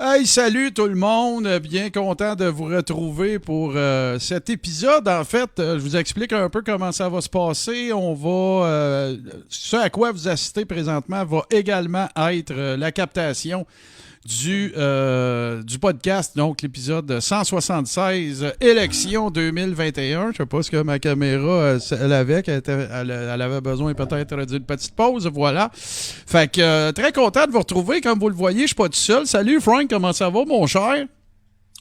Hey, salut tout le monde! Bien content de vous retrouver pour cet épisode. En fait, je vous explique un peu comment ça va se passer. Ce à quoi vous assistez présentement va également être la captation du podcast, donc l'épisode 176, élection 2021. Je sais pas ce que ma caméra, elle avait, elle avait besoin peut-être d'une petite pause, voilà. Fait que très content de vous retrouver, comme vous le voyez, je suis pas tout seul. Salut Frank, comment ça va mon cher?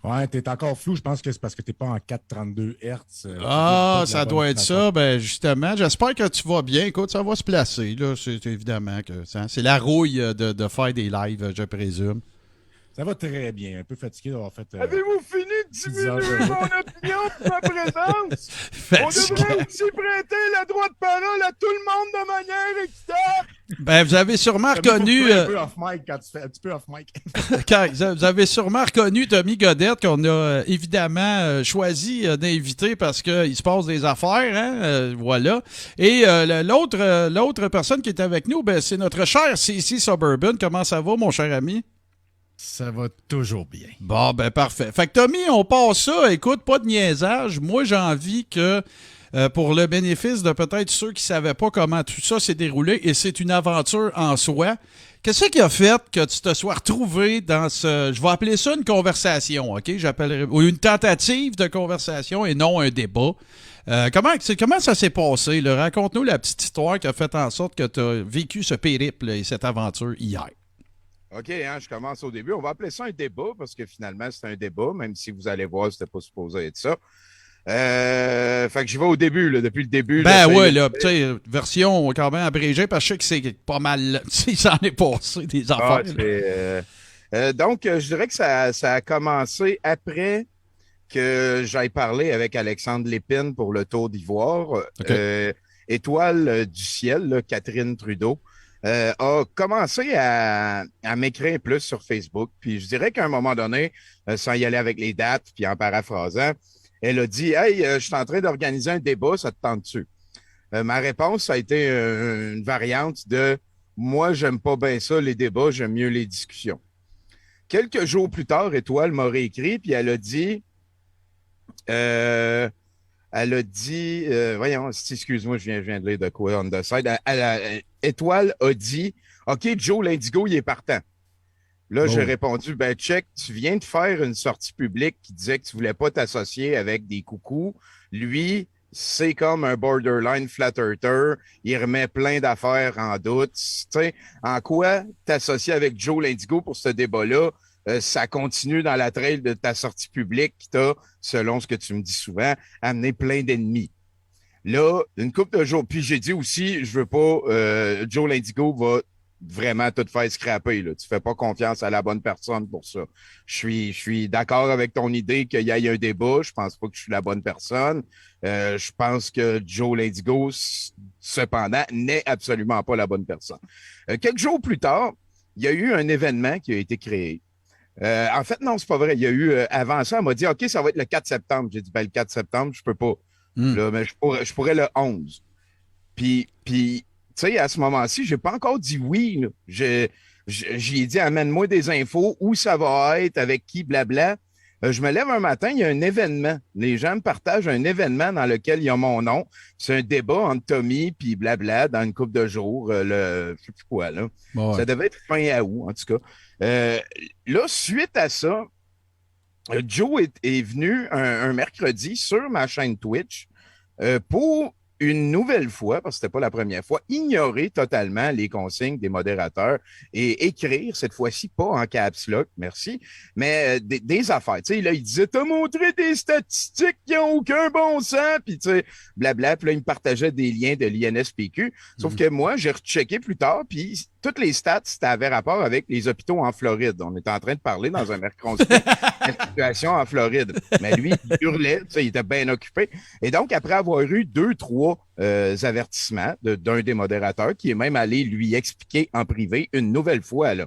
Ouais, t'es encore flou. Je pense que c'est parce que t'es pas en 432 Hz. Tu vibres Ah, pas de la ça bonne doit être façon. ça, ben justement. J'espère que tu vas bien. Écoute, ça va se placer, là. C'est évidemment que c'est la rouille de faire des lives, je présume. Ça va très bien. Un peu fatigué d'avoir fait Avez-vous fini de 10 heures diminuer de route. mon opinion de ma présence? On devrait Fatiguant. aussi prêter la droit de parole à tout le monde de manière équitable. Ben, vous avez sûrement Tommy, faut que tu reconnu, sois un peu off mic quand tu fais un petit peu off mic. vous avez sûrement reconnu Tommy Godette qu'on a évidemment choisi d'inviter parce qu'il se passe des affaires, hein, voilà. Et l'autre personne qui est avec nous, ben, c'est notre cher CC Suburban. Comment ça va, mon cher ami? Ça va toujours bien. Bon, ben parfait. Fait que Tommy, on passe ça. Écoute, pas de niaisage. Moi, j'ai envie que, pour le bénéfice de peut-être ceux qui ne savaient pas comment tout ça s'est déroulé, et c'est une aventure en soi, qu'est-ce qui a fait que tu te sois retrouvé dans ce... Je vais appeler ça une conversation, OK? J'appellerai... Ou une tentative de conversation et non un débat. Comment ça s'est passé, là? Raconte-nous la petite histoire qui a fait en sorte que tu as vécu ce périple et cette aventure hier. OK, hein, je commence au début. On va appeler ça un débat parce que finalement, c'est un débat, même si vous allez voir, c'était pas supposé être ça. Fait que je vais au début, là, depuis le début. Là, Ben ça, ouais, là, tu sais, version quand même abrégée, parce que je sais que c'est pas mal, tu sais, ça en est passé des affaires. c'est, donc, je dirais que ça a commencé après que j'aille parler avec Alexandre Lépine pour le Tour d'Ivoire. OK. Étoile du ciel, là, Catherine Trudeau, a commencé à m'écrire plus sur Facebook. Puis je dirais qu'à un moment donné, sans y aller avec les dates, puis en paraphrasant, elle a dit Hey, je suis en train d'organiser un débat, ça te tente-tu? Ma réponse, ça a été une variante de Moi, j'aime pas bien ça, les débats, j'aime mieux les discussions. Quelques jours plus tard, Étoile m'a réécrit, puis euh, elle a dit, voyons, excuse-moi, je viens de lire de quoi on the side. Étoile a dit, OK, Joe l'Indigo, il est partant. Là, j'ai Oh. répondu, ben, check, tu viens de faire une sortie publique qui disait que tu voulais pas t'associer avec des coucous. Lui, c'est comme un borderline flat earther. Il remet plein d'affaires en doute. Tu sais, en quoi t'associer avec Joe l'Indigo pour ce débat-là? Ça continue dans la trail de ta sortie publique qui t'a, selon ce que tu me dis souvent, amené plein d'ennemis. Là, une couple de jours, puis j'ai dit aussi, je veux pas, Joe l'Indigo va vraiment tout faire scraper. Là. Tu fais pas confiance à la bonne personne pour ça. Je suis d'accord avec ton idée qu'il y ait un débat. Je pense pas que je suis la bonne personne. Je pense que Joe l'Indigo, cependant, n'est absolument pas la bonne personne. Quelques jours plus tard, il y a eu un événement qui a été créé. En fait, non, c'est pas vrai. Il y a eu, avant ça, elle m'a dit, OK, ça va être le 4 septembre. J'ai dit, ben, le 4 septembre, je peux pas. Hmm. Là, mais je pourrais le 11. Puis tu sais, à ce moment-ci, j'ai pas encore dit oui. Là. J'y ai dit, amène-moi des infos, où ça va être, avec qui, blabla. Je me lève un matin, il y a un événement. Les gens me partagent un événement dans lequel il y a mon nom. C'est un débat entre Tommy puis blabla dans une couple de jours. Je sais plus quoi, là. Bon, ouais. Ça devait être fin août, en tout cas. Là, suite à ça, Joe est venu un mercredi sur ma chaîne Twitch pour une nouvelle fois, parce que c'était pas la première fois, ignorer totalement les consignes des modérateurs et écrire, cette fois-ci, pas en caps lock, merci, mais des affaires. Tu sais, là, il disait, t'as montré des statistiques qui n'ont aucun bon sens, puis tu sais, blabla, puis là, il me partageait des liens de l'INSPQ. Sauf que moi, j'ai rechecké plus tard, puis toutes les stats, ça avait rapport avec les hôpitaux en Floride. On était en train de parler dans un mercredi de la situation en Floride. Mais lui, il hurlait, tu sais, il était bien occupé. Et donc, après avoir eu 2, 3 avertissements d'un des modérateurs qui est même allé lui expliquer en privé une nouvelle fois, là.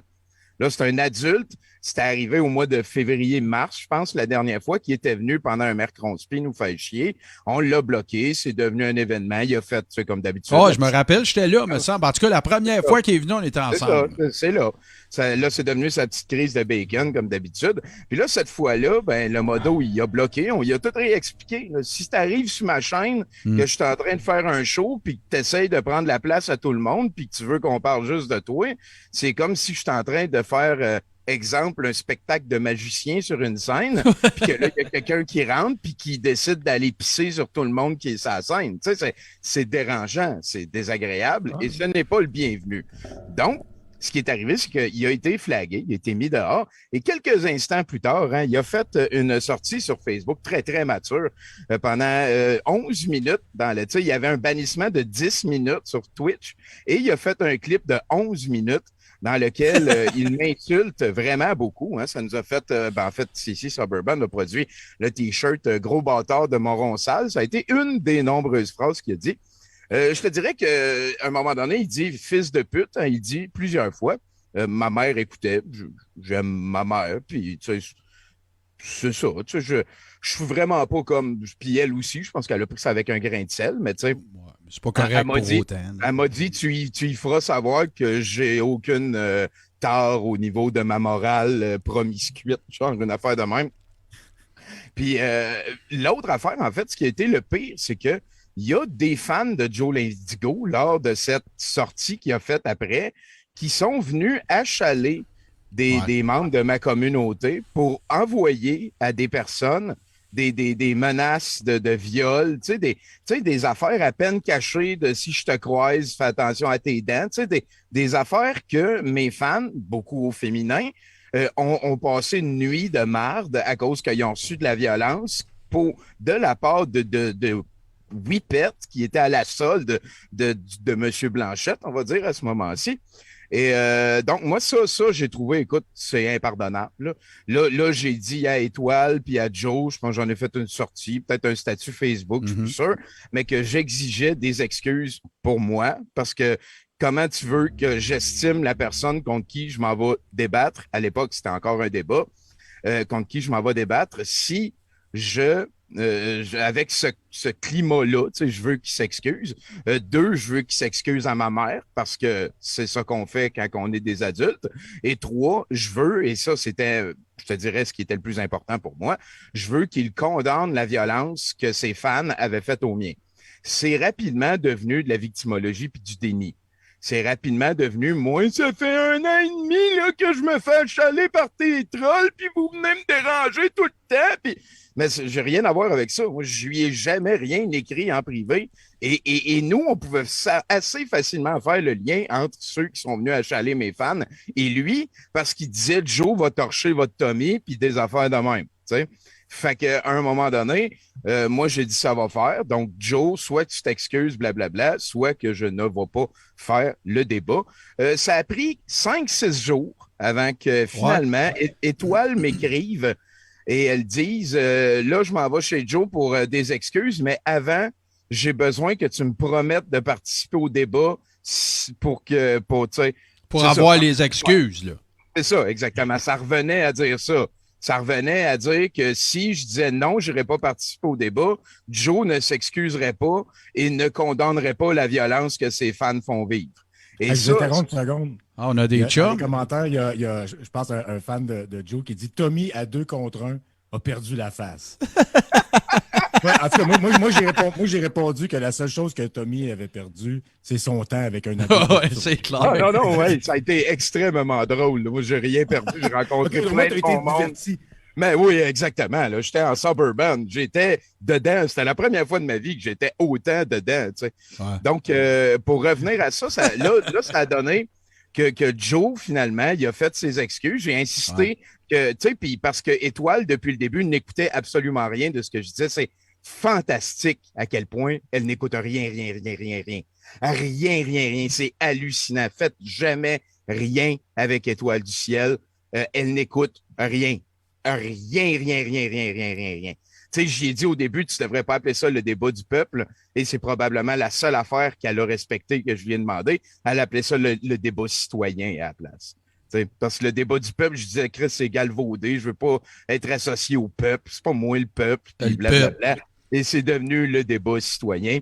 Là, c'est un adulte. C'était arrivé au mois de février-mars, je pense, la dernière fois, qui était venu pendant un mercredi nous faire chier. On l'a bloqué. C'est devenu un événement. Il a fait, tu sais, comme d'habitude. Oh, je me rappelle, j'étais là, me semble. En tout cas, la première fois qu'il est venu, on était ensemble. C'est là. Là, c'est devenu sa petite crise de bacon, comme d'habitude. Puis là, cette fois-là, ben, le modo, il a bloqué. On y a tout réexpliqué. Là. Si tu arrives sur ma chaîne, que je suis en train de faire un show, puis que tu essaies de prendre la place à tout le monde, puis que tu veux qu'on parle juste de toi, c'est comme si je suis en train de faire... exemple, un spectacle de magicien sur une scène, puis que là, il y a quelqu'un qui rentre, puis qui décide d'aller pisser sur tout le monde qui est sur la scène. Tu sais, c'est dérangeant, c'est désagréable, et ce n'est pas le bienvenu. Donc, ce qui est arrivé, c'est qu'il a été flagué, il a été mis dehors, et quelques instants plus tard, il a fait une sortie sur Facebook très, très mature pendant 11 minutes. Il y avait un bannissement de 10 minutes sur Twitch, et il a fait un clip de 11 minutes dans lequel il m'insulte vraiment beaucoup. Hein. Ça nous a fait, en fait, CC Suburban a produit le T-shirt Gros bâtard de Montron-Sale. Ça a été une des nombreuses phrases qu'il a dit. Je te dirais qu'à un moment donné, il dit « fils de pute hein, », il dit plusieurs fois. Ma mère écoutait, j'aime ma mère, puis tu sais, c'est ça. Tu sais, je suis vraiment pas comme... Puis elle aussi, je pense qu'elle a pris ça avec un grain de sel, mais tu sais... C'est pas correct pour autant. Elle m'a dit, tu y feras savoir que j'ai aucune tort au niveau de ma morale promiscuite, genre une affaire de même. Puis l'autre affaire, en fait, ce qui a été le pire, c'est que il y a des fans de Joe l'Indigo, lors de cette sortie qu'il a faite après, qui sont venus achaler des membres de ma communauté pour envoyer à des personnes des menaces de viol, tu sais, des affaires à peine cachées de si je te croise, fais attention à tes dents, tu sais, des affaires que mes fans, beaucoup au féminin, ont passé une nuit de marde à cause qu'ils ont reçu de la violence de la part de Whippet, qui était à la solde de M. Blanchette, on va dire, à ce moment-ci. Et donc, moi, ça, j'ai trouvé, écoute, c'est impardonnable. Là, j'ai dit à Étoile puis à Joe, je pense que j'en ai fait une sortie, peut-être un statut Facebook, je suis plus sûr, mais que j'exigeais des excuses pour moi, parce que comment tu veux que j'estime la personne contre qui je m'en vais débattre, à l'époque, c'était encore un débat, contre qui je m'en vais débattre, si avec ce climat-là, tu sais, je veux qu'il s'excuse. Deux, je veux qu'il s'excuse à ma mère parce que c'est ça qu'on fait quand on est des adultes. Et trois, je veux, et ça, c'était, je te dirais, ce qui était le plus important pour moi, je veux qu'il condamne la violence que ses fans avaient faite aux miens. C'est rapidement devenu de la victimologie puis du déni. C'est rapidement devenu, moi, ça fait 1 an et demi là, que je me fais achaler par tes trolls, puis vous venez me déranger tout le temps, puis... Mais j'ai rien à voir avec ça. Moi, je lui ai jamais rien écrit en privé. Et nous, on pouvait assez facilement faire le lien entre ceux qui sont venus achaler mes fans et lui, parce qu'il disait « Joe va torcher votre Tommy », puis des affaires de même, tu sais. Fait qu'à un moment donné, moi, j'ai dit ça va faire. Donc, Joe, soit tu t'excuses, blablabla, soit que je ne vais pas faire le débat. Ça a pris 5-6 jours avant que finalement Étoile m'écrive et elles disent là, je m'en vais chez Joe pour des excuses, mais avant, j'ai besoin que tu me promettes de participer au débat pour avoir les excuses, là. C'est ça, exactement. Ça revenait à dire ça. Ça revenait à dire que si je disais non, je n'irais pas participer au débat, Joe ne s'excuserait pas et ne condamnerait pas la violence que ses fans font vivre. Et je t'interromps une seconde. Ah, on a des chums. Dans les commentaires, il y a je pense, un fan de Joe qui dit « Tommy, à 2 contre 1, a perdu la face. » Ouais, en tout cas, moi, j'ai répondu que la seule chose que Tommy avait perdue, c'est son temps avec un ami. Ouais, c'est clair. Non, ça a été extrêmement drôle. Moi, j'ai rien perdu. J'ai rencontré plein de bon monde. Mais oui, exactement. Là, j'étais en Suburban. J'étais dedans. C'était la première fois de ma vie que j'étais autant dedans. Tu sais. Ouais. Donc, pour revenir à ça, ça a donné que Joe, finalement, il a fait ses excuses. J'ai insisté que, tu sais, puis parce que Étoile, depuis le début, n'écoutait absolument rien de ce que je disais. C'est fantastique à quel point elle n'écoute rien. Rien. C'est hallucinant. Faites jamais rien avec Étoile du ciel. Elle n'écoute rien. Rien. Tu sais, j'y ai dit au début, tu devrais pas appeler ça le débat du peuple, et c'est probablement la seule affaire qu'elle a respectée que je lui ai demandé. Elle appelait ça le débat citoyen à la place. T'sais, parce que le débat du peuple, je disais, Chris, c'est galvaudé, je veux pas être associé au peuple, c'est pas moi le peuple, puis blablabla. Et c'est devenu le débat citoyen.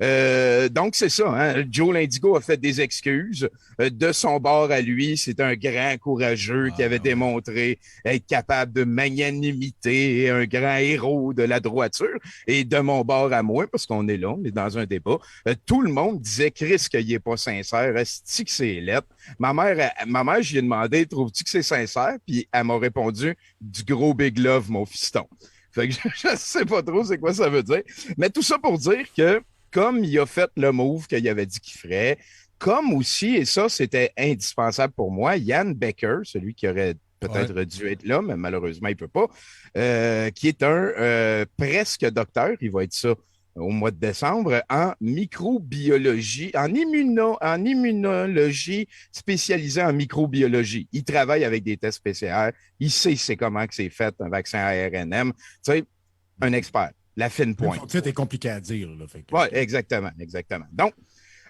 Donc, c'est ça. Hein? Joe Lindigo a fait des excuses. De son bord à lui, c'est un grand courageux qui avait démontré être capable de magnanimité et un grand héros de la droiture. Et de mon bord à moi, parce qu'on est là, on est dans un débat, tout le monde disait, Chris, qu'il n'est pas sincère. Est-ce que c'est lettre? Ma mère, je lui ai demandé, trouves-tu que c'est sincère? Puis elle m'a répondu, du gros big love, mon fiston. Fait que je sais pas trop c'est quoi ça veut dire. Mais tout ça pour dire que comme il a fait le move qu'il avait dit qu'il ferait, comme aussi, et ça, c'était indispensable pour moi, Yann Becker, celui qui aurait peut-être dû être là, mais malheureusement, il ne peut pas, qui est un presque docteur, il va être ça au mois de décembre, en microbiologie, en immunologie spécialisée en microbiologie. Il travaille avec des tests PCR, il sait c'est comment que c'est fait un vaccin ARNM, tu sais, un expert. La fine pointe. Le titre est compliqué à dire. Oui, exactement. Donc,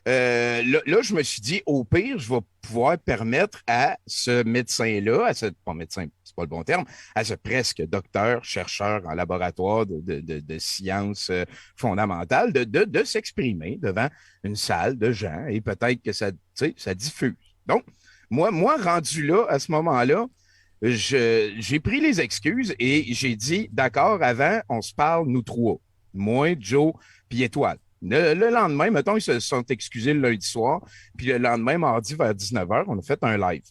là, je me suis dit, au pire, je vais pouvoir permettre à ce médecin-là, pas médecin, c'est pas le bon terme, à ce presque docteur, chercheur en laboratoire de sciences fondamentales, de s'exprimer devant une salle de gens et peut-être que ça diffuse. Donc, moi, rendu là, à ce moment-là, j'ai pris les excuses et j'ai dit, d'accord, avant, on se parle, nous trois. Moi, Joe, puis Étoile. Le lendemain, mettons, ils se sont excusés le lundi soir, puis le lendemain, mardi, vers 19h, on a fait un live.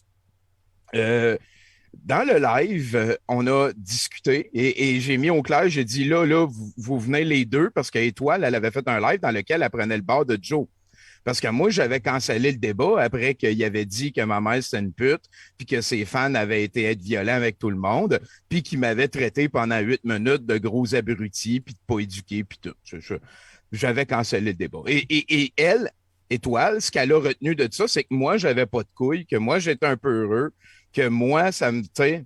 Dans le live, on a discuté et j'ai mis au clair, j'ai dit, là, vous venez les deux, parce qu'Étoile, elle avait fait un live dans lequel elle prenait le bord de Joe. Parce que moi, j'avais cancellé le débat après qu'il avait dit que ma mère, c'était une pute, puis que ses fans avaient été être violents avec tout le monde, puis qu'il m'avait traité pendant 8 minutes de gros abrutis, puis de pas éduqué, puis tout. J'avais cancellé le débat. Et elle, Étoile, ce qu'elle a retenu de ça, c'est que moi, j'avais pas de couilles, que moi, j'étais un peu heureux, que moi, ça me... Tu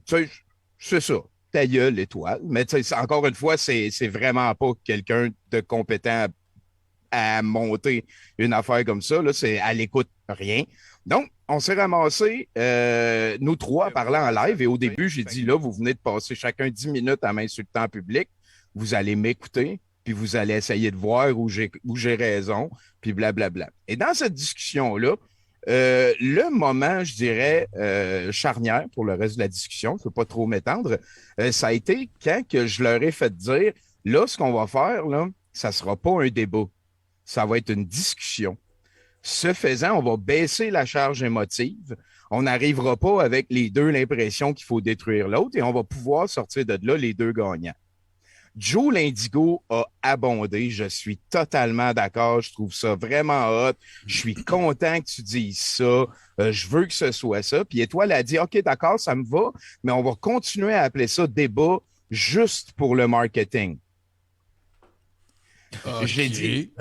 sais, c'est ça. Ta gueule, Étoile. Mais encore une fois, c'est vraiment pas quelqu'un de compétent à monter une affaire comme ça. Là, c'est à l'écoute rien. Donc, on s'est ramassé, nous trois, parlant en live. Et au début, j'ai dit, là, vous venez de passer chacun 10 minutes à m'insulter en public. Vous allez m'écouter, puis vous allez essayer de voir où j'ai raison, puis blablabla. Et dans cette discussion-là, le moment, je dirais, charnière pour le reste de la discussion, je ne peux pas trop m'étendre, ça a été quand que je leur ai fait dire, là, ce qu'on va faire, là, ça ne sera pas un débat. Ça va être une discussion. Ce faisant, on va baisser la charge émotive. On n'arrivera pas avec les deux l'impression qu'il faut détruire l'autre et on va pouvoir sortir de là les deux gagnants. Joe Lindigo a abondé. Je suis totalement d'accord. Je trouve ça vraiment hot. Je suis content que tu dises ça. Je veux que ce soit ça. Puis Étoile a dit, OK, d'accord, ça me va, mais on va continuer à appeler ça débat juste pour le marketing. Okay. J'ai dit,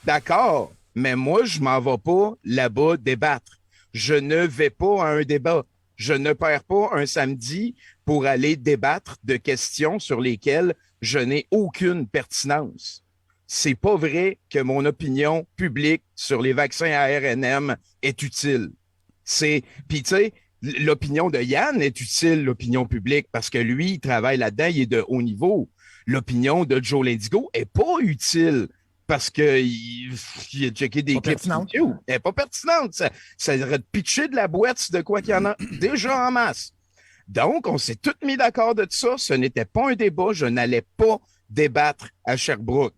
d'accord, mais moi, je m'en vais pas là-bas débattre. Je ne vais pas à un débat. Je ne perds pas un samedi pour aller débattre de questions sur lesquelles je n'ai aucune pertinence. C'est pas vrai que mon opinion publique sur les vaccins ARNM est utile. Puis tu sais, l'opinion de Yann est utile, l'opinion publique, parce que lui, il travaille là-dedans, il est de haut niveau. L'opinion de Joe Lindigo est pas utile parce qu'il a checké des clips vidéo. Elle n'est pas pertinente. Ça aurait pitché de la boîte de quoi qu'il y en a déjà en masse. Donc, on s'est tous mis d'accord de ça. Ce n'était pas un débat. Je n'allais pas débattre à Sherbrooke.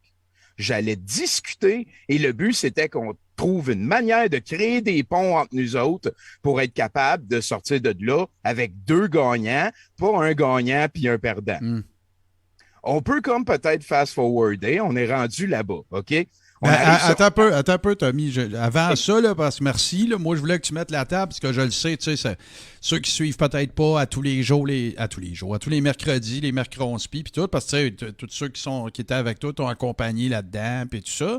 J'allais discuter et le but, c'était qu'on trouve une manière de créer des ponts entre nous autres pour être capable de sortir de là avec deux gagnants, pas un gagnant puis un perdant. On peut comme peut-être fast-forwarder. On est rendu là-bas, OK? Attends un peu, Tommy. Avant ça, là, parce que merci, là, moi, je voulais que tu mettes la table, parce que je le sais, tu sais, ceux qui suivent peut-être pas à tous les mercredis, les mercronspi, puis tout, parce que, tu sais, tous ceux qui étaient avec toi t'ont accompagné là-dedans, puis tout ça.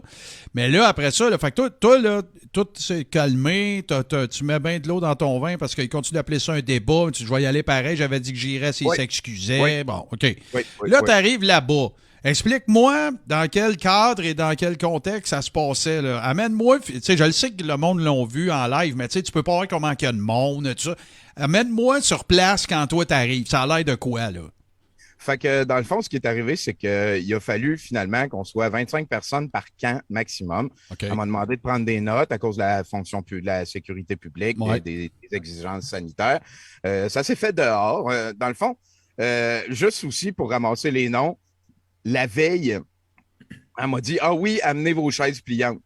Mais là, après ça, là, fait que toi, là, tout s'est calmé, tu mets bien de l'eau dans ton vin, parce qu'ils continuent d'appeler ça un débat, je vais y aller pareil, j'avais dit que j'irais s'ils s'excusaient. Oui. Bon, OK. Oui, là, t'arrives là-bas. Explique-moi dans quel cadre et dans quel contexte ça se passait, là. Amène-moi, tu sais, je le sais que le monde l'ont vu en live, mais tu sais, tu peux pas voir comment il y a de monde, tout ça. Amène-moi sur place quand toi t'arrives. Ça a l'air de quoi, là? Fait que dans le fond, ce qui est arrivé, c'est qu'il a fallu finalement qu'on soit 25 personnes par camp maximum. OK. On m'a demandé de prendre des notes à cause de la fonction de la sécurité publique, Ouais. des exigences sanitaires. Ça s'est fait dehors. Dans le fond, juste aussi pour ramasser les noms, la veille, elle m'a dit, ah oui, amenez vos chaises pliantes.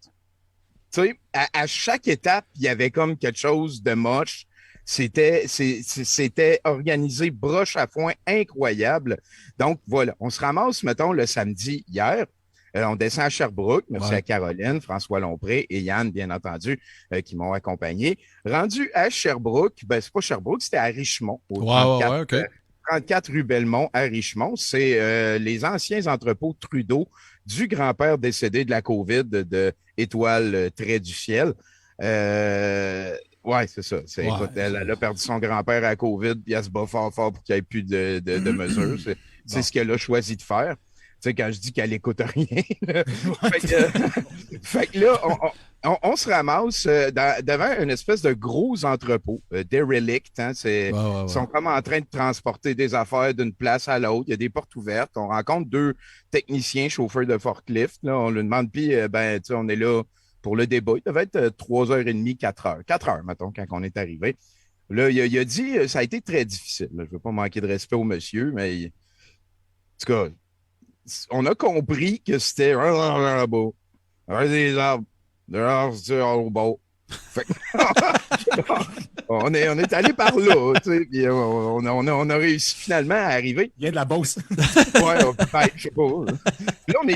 Tu sais, à chaque étape, il y avait comme quelque chose de moche. C'était organisé broche à foin, incroyable. Donc, voilà, on se ramasse, mettons, le samedi hier. On descend à Sherbrooke. Merci à Caroline, François Lompré et Yann, bien entendu, qui m'ont accompagné. Rendu à Sherbrooke, ben, c'est pas Sherbrooke, c'était à Richemont. Au 34, OK. 34 rue Belmont à Richemont. C'est les anciens entrepôts Trudeau du grand-père décédé de la COVID de Étoile Trait du ciel. Ouais, c'est ça. Écoute, elle a perdu son grand-père à la COVID, puis elle se bat fort pour qu'il n'y ait plus de mesures. C'est ce qu'elle a choisi de faire. Tu sais, quand je dis qu'elle n'écoute rien. Fait que là, on se ramasse devant une espèce de gros entrepôt, derelict. Hein, Ils sont comme en train de transporter des affaires d'une place à l'autre. Il y a des portes ouvertes. On rencontre 2 techniciens, chauffeurs de forklift. Là, on lui demande, puis ben, tu sais, on est là pour le débat. Il devait être 3h30, 4h. 4h, mettons, quand on est arrivé. Là, il a dit, ça a été très difficile. Là. Je ne veux pas manquer de respect au monsieur, mais en tout cas, on a compris que c'était des arbres, au beau. On est allé par là, tu sais, puis on a réussi finalement à arriver. Il y a de la Beauce. Ouais, je sais pas. Là, on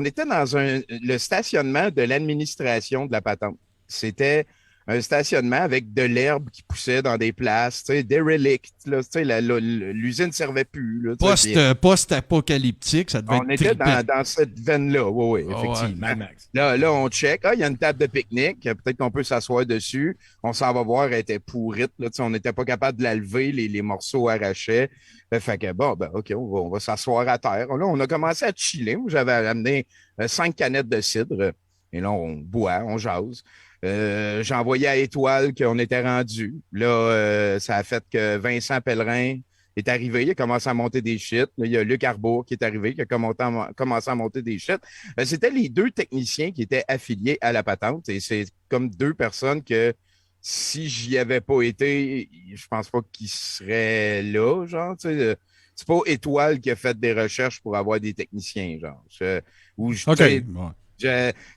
était dans le stationnement de l'administration de la patente. C'était un stationnement avec de l'herbe qui poussait dans des places, tu sais, derelict, là, tu sais, l'usine ne servait plus. Là, Post-apocalyptique, ça devait on être était trippant. dans cette veine-là, oui, effectivement. Mad Max. Là, on check. Ah, il y a une table de pique-nique. Peut-être qu'on peut s'asseoir dessus. On s'en va voir, elle était pourrite. Là, on n'était pas capable de la lever. Les morceaux arrachaient. Fait que bon, ben, OK, on va s'asseoir à terre. Là, on a commencé à chiller. J'avais amené 5 canettes de cidre. Et là, on boit, on jase. J'ai envoyé à Étoile qu'on était rendu. Là, ça a fait que Vincent Pellerin est arrivé, il a commencé à monter des shit. Là, il y a Luc Arbour qui est arrivé, qui a commencé à monter des shit. C'était les 2 techniciens qui étaient affiliés à la patente. Et c'est comme 2 personnes que si j'y avais pas été, je pense pas qu'ils seraient là, genre, tu sais. C'est pas Étoile qui a fait des recherches pour avoir des techniciens, genre.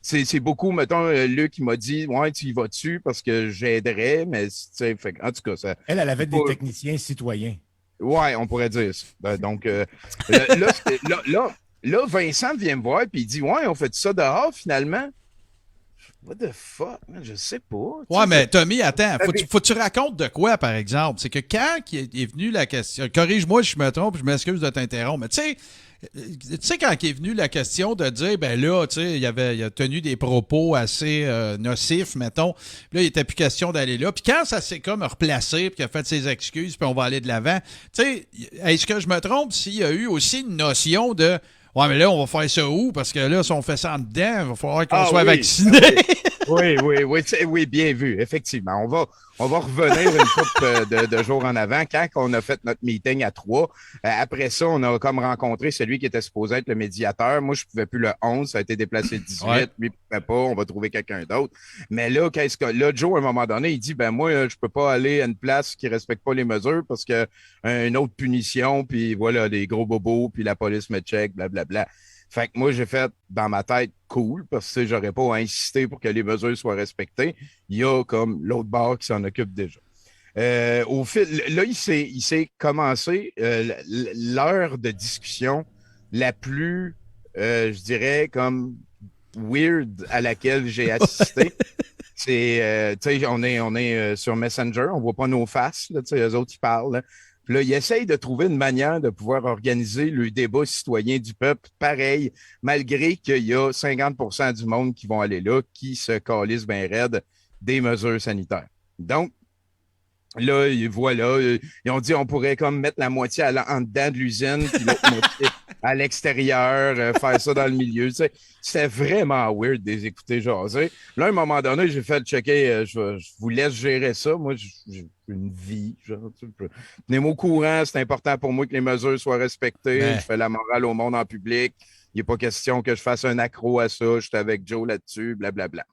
C'est beaucoup, mettons, Luc qui m'a dit, ouais, tu y vas dessus parce que j'aiderais, mais, tu sais, en tout cas, ça. Elle avait des techniciens citoyens. Ouais, on pourrait dire ça. Donc, là, Vincent vient me voir et il dit, ouais, on fait ça dehors finalement. What the fuck? Je sais pas. Ouais, mais Tommy, attends, faut que tu racontes de quoi, par exemple? C'est que quand est venue la question, corrige-moi si je me trompe, je m'excuse de t'interrompre, mais tu sais, quand est venue la question de dire, ben là, tu sais, il a tenu des propos assez nocifs, mettons, puis là, il n'était plus question d'aller là. Puis quand ça s'est comme replacé, puis qu'il a fait ses excuses, puis on va aller de l'avant, tu sais, est-ce que je me trompe s'il y a eu aussi une notion de, ouais, mais là, on va faire ça où? Parce que là, si on fait ça en dedans, il va falloir qu'on soit vacciné. Oui, bien vu, effectivement. On va revenir une couple de jours en avant quand on a fait notre meeting à 3. Après ça, on a comme rencontré celui qui était supposé être le médiateur. Moi, je ne pouvais plus le 11, ça a été déplacé le 18. Ouais. Lui, il ne pouvait pas, on va trouver quelqu'un d'autre. Mais là, là, Joe, à un moment donné, il dit, ben moi, je peux pas aller à une place qui ne respecte pas les mesures parce que une autre punition, puis voilà, des gros bobos, puis la police me check, blablabla. Fait que moi, j'ai fait dans ma tête cool, parce que j'aurais pas à insister pour que les mesures soient respectées. Il y a comme l'autre bar qui s'en occupe déjà. Au fil, là, il s'est commencé l'heure de discussion la plus, je dirais, comme weird à laquelle j'ai assisté. C'est, tu sais, on est sur Messenger, on voit pas nos faces, là, tu sais, eux autres, ils parlent, là. Puis là, il essaye de trouver une manière de pouvoir organiser le débat citoyen du peuple pareil, malgré qu'il y a 50% du monde qui vont aller là, qui se calissent bien raide des mesures sanitaires. Donc, là, voilà, ils ont dit on pourrait comme mettre la moitié en dedans de l'usine, puis l'autre moitié à l'extérieur, faire ça dans le milieu. Tu sais. C'était vraiment weird de les écouter jaser. Là, à un moment donné, j'ai fait checker, je vous laisse gérer ça. Moi, j'ai une vie. Genre, tenez-moi au courant, c'est important pour moi que les mesures soient respectées. Ben. Je fais la morale au monde en public. Il n'est pas question que je fasse un accro à ça. J'étais avec Joe là-dessus, blablabla.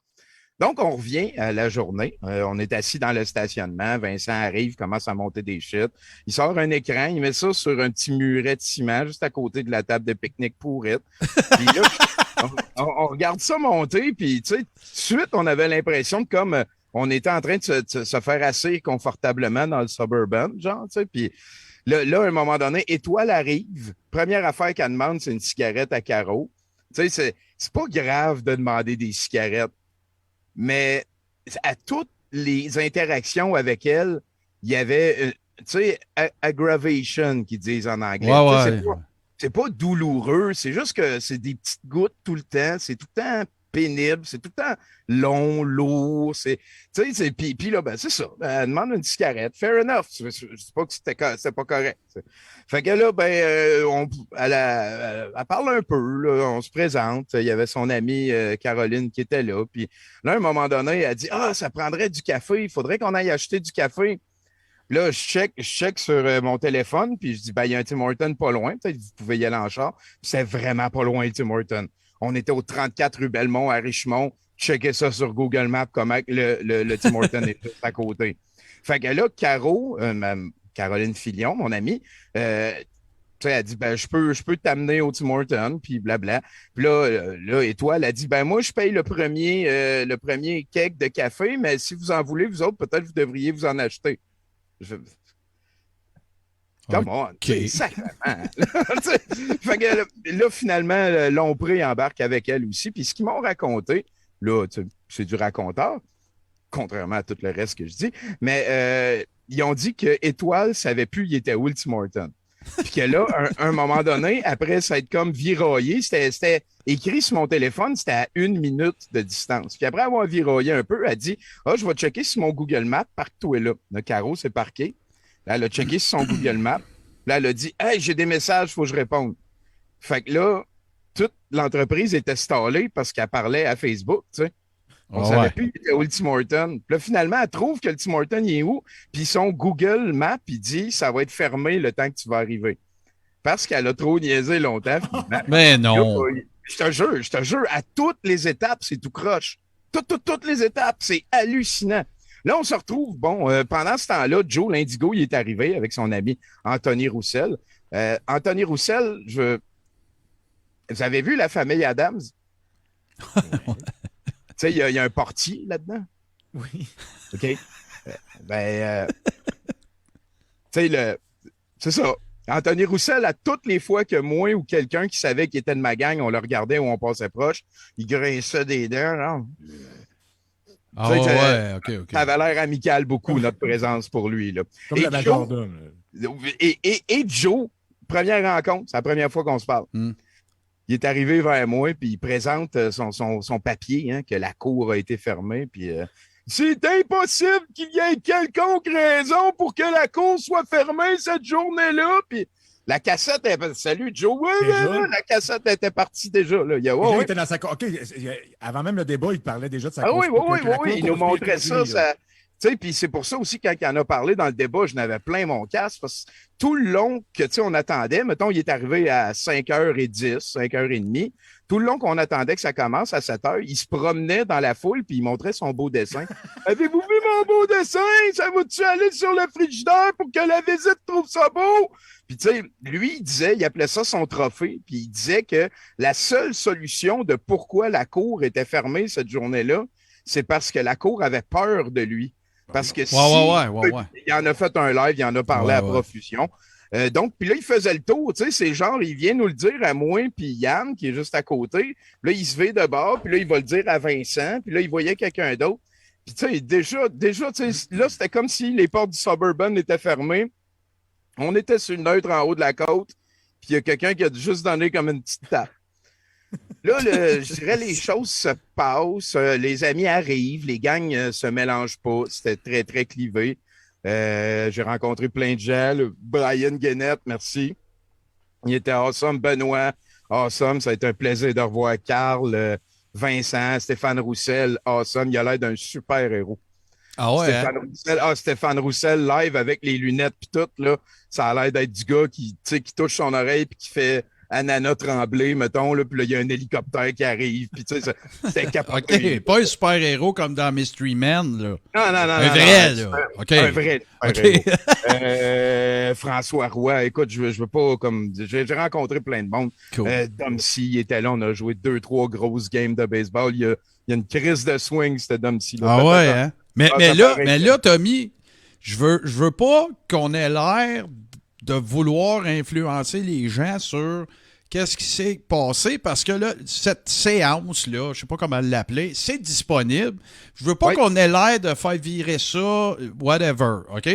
Donc, on revient à la journée. On est assis dans le stationnement. Vincent arrive, commence à monter des shit. Il sort un écran, il met ça sur un petit muret de ciment juste à côté de la table de pique-nique pourrite. Puis là, on regarde ça monter, puis tu sais, tout de suite, on avait l'impression que comme on était en train de se faire assez confortablement dans le suburban, genre, tu sais, puis là, à un moment donné, Étoile arrive. Première affaire qu'elle demande, c'est une cigarette à carreaux. Tu sais, c'est pas grave de demander des cigarettes. Mais à toutes les interactions avec elle, il y avait, tu sais, aggravation, qu'ils disent en anglais. Ouais. C'est pas douloureux, c'est juste que c'est des petites gouttes tout le temps, c'est tout le temps pénible, c'est tout le temps long, lourd, tu sais, puis là, ben, c'est ça, elle demande une cigarette, fair enough, je dis pas que c'était pas correct. T'sais. Fait que là, ben, elle parle un peu, là, on se présente, il y avait son amie Caroline qui était là, puis là, à un moment donné, elle dit « Ah, ça prendrait du café, il faudrait qu'on aille acheter du café. » Là, je check sur mon téléphone, puis je dis, ben, il y a un Tim Horton pas loin, peut-être que vous pouvez y aller en char. Puis c'est vraiment pas loin, le Tim Horton. On était au 34 rue Belmont, à Richemont. Checkez ça sur Google Maps, comment le Tim Horton est juste à côté. Fait que là, Caroline Filion, mon amie, elle dit, ben, je peux t'amener au Tim Horton, puis blabla. Puis là, Étoile a dit, ben, moi, je paye le premier cake de café, mais si vous en voulez, vous autres, peut-être vous devriez vous en acheter. Come on, sacrément. Fait que là, finalement, Lompré embarque avec elle aussi. Puis ce qu'ils m'ont raconté, là, c'est du raconteur, contrairement à tout le reste que je dis, mais ils ont dit que Étoile savait plus il était où le Tim Horton. Puis que là, un moment donné, après ça être comme viraillé, c'était écrit sur mon téléphone, c'était à 1 minute de distance. Puis après avoir viraillé un peu, elle dit « Ah, je vais checker sur mon Google Maps, parque-toi là. » Le Caro s'est parqué. Là, elle a checké sur son Google Maps. Là, elle a dit « Hey, j'ai des messages, il faut que je réponde. » Fait que là, toute l'entreprise était stallée parce qu'elle parlait à Facebook, tu sais. On savait plus il était où le Tim Horton. Puis là, finalement, elle trouve que le Tim Horton, il est où? Puis son Google Maps, il dit ça va être fermé le temps que tu vas arriver. Parce qu'elle a trop niaisé longtemps. Mais non. Je te jure, à toutes les étapes, c'est tout croche. Toutes les étapes, c'est hallucinant. Là, on se retrouve, pendant ce temps-là, Joe l'Indigo, il est arrivé avec son ami Anthony Roussel. Anthony Roussel, vous avez vu la famille Adams? Tu sais, il y a un portier là-dedans. Oui. OK. Tu sais, c'est ça. Anthony Roussel, à toutes les fois que moi ou quelqu'un qui savait qu'il était de ma gang, on le regardait ou on passait proche, il grinçait des dents. Non? Ah ouais, OK. Ça avait l'air amical beaucoup, notre présence pour lui. Là. Comme la Gordon. Et Joe, première rencontre, c'est la première fois qu'on se parle. Il est arrivé vers moi, puis il présente son papier, hein, que la cour a été fermée, puis c'est impossible qu'il y ait quelconque raison pour que la cour soit fermée cette journée-là, puis la cassette, salut Joe, la cassette était partie déjà. Là. Il était dans sa... OK, avant même le débat, il parlait déjà de sa cour. Oui, il nous montrait ça. Tu sais, puis c'est pour ça aussi, quand il en a parlé dans le débat, je n'avais plein mon casque, parce que tout le long que, tu sais, on attendait, mettons, il est arrivé à 5h10, 5h30, tout le long qu'on attendait que ça commence à 7h, il se promenait dans la foule, puis il montrait son beau dessin. Avez-vous vu mon beau dessin? Ça va-tu aller sur le frigidaire pour que la visite trouve ça beau? Puis, tu sais, lui, il appelait ça son trophée, puis il disait que la seule solution de pourquoi la cour était fermée cette journée-là, c'est parce que la cour avait peur de lui. Parce que il en a fait un live, il en a parlé à profusion. Donc, puis là, il faisait le tour, tu sais, c'est genre, il vient nous le dire à moi, puis Yann, qui est juste à côté. Puis là, il se vit de bord, puis là, il va le dire à Vincent, puis là, il voyait quelqu'un d'autre. Puis tu sais, déjà, tu sais, là, c'était comme si les portes du Suburban étaient fermées. On était sur une neutre en haut de la côte, puis il y a quelqu'un qui a juste donné comme une petite tape. Là, je dirais, les choses se passent, les amis arrivent, les gangs se mélangent pas. C'était très, très clivé. J'ai rencontré plein de gens. Brian Guenette, merci. Il était awesome. Benoît, awesome. Ça a été un plaisir de revoir Carl, Vincent, Stéphane Roussel, awesome. Il a l'air d'un super héros. Ah ouais, Stéphane Roussel, live avec les lunettes puis tout, là, ça a l'air d'être du gars qui touche son oreille puis qui fait Anana trembler, mettons, là, puis là, il y a un hélicoptère qui arrive, puis tu sais, c'était capoté. OK, pas un super-héros comme dans Mystery Man, là. Non. Un vrai, là. OK. Un vrai OK. héros. François Roy, écoute, je veux pas, comme, j'ai rencontré plein de monde. Cool. Dom C, il était là, on a joué 2-3 grosses games de baseball. Il y a une crise de swing, ce Dom C. Ah ouais, hein? Mais là, Tommy, je veux pas qu'on ait l'air de vouloir influencer les gens sur qu'est-ce qui s'est passé, parce que là, cette séance-là, je sais pas comment l'appeler, c'est disponible. Je veux pas qu'on ait l'air de faire virer ça, whatever, OK?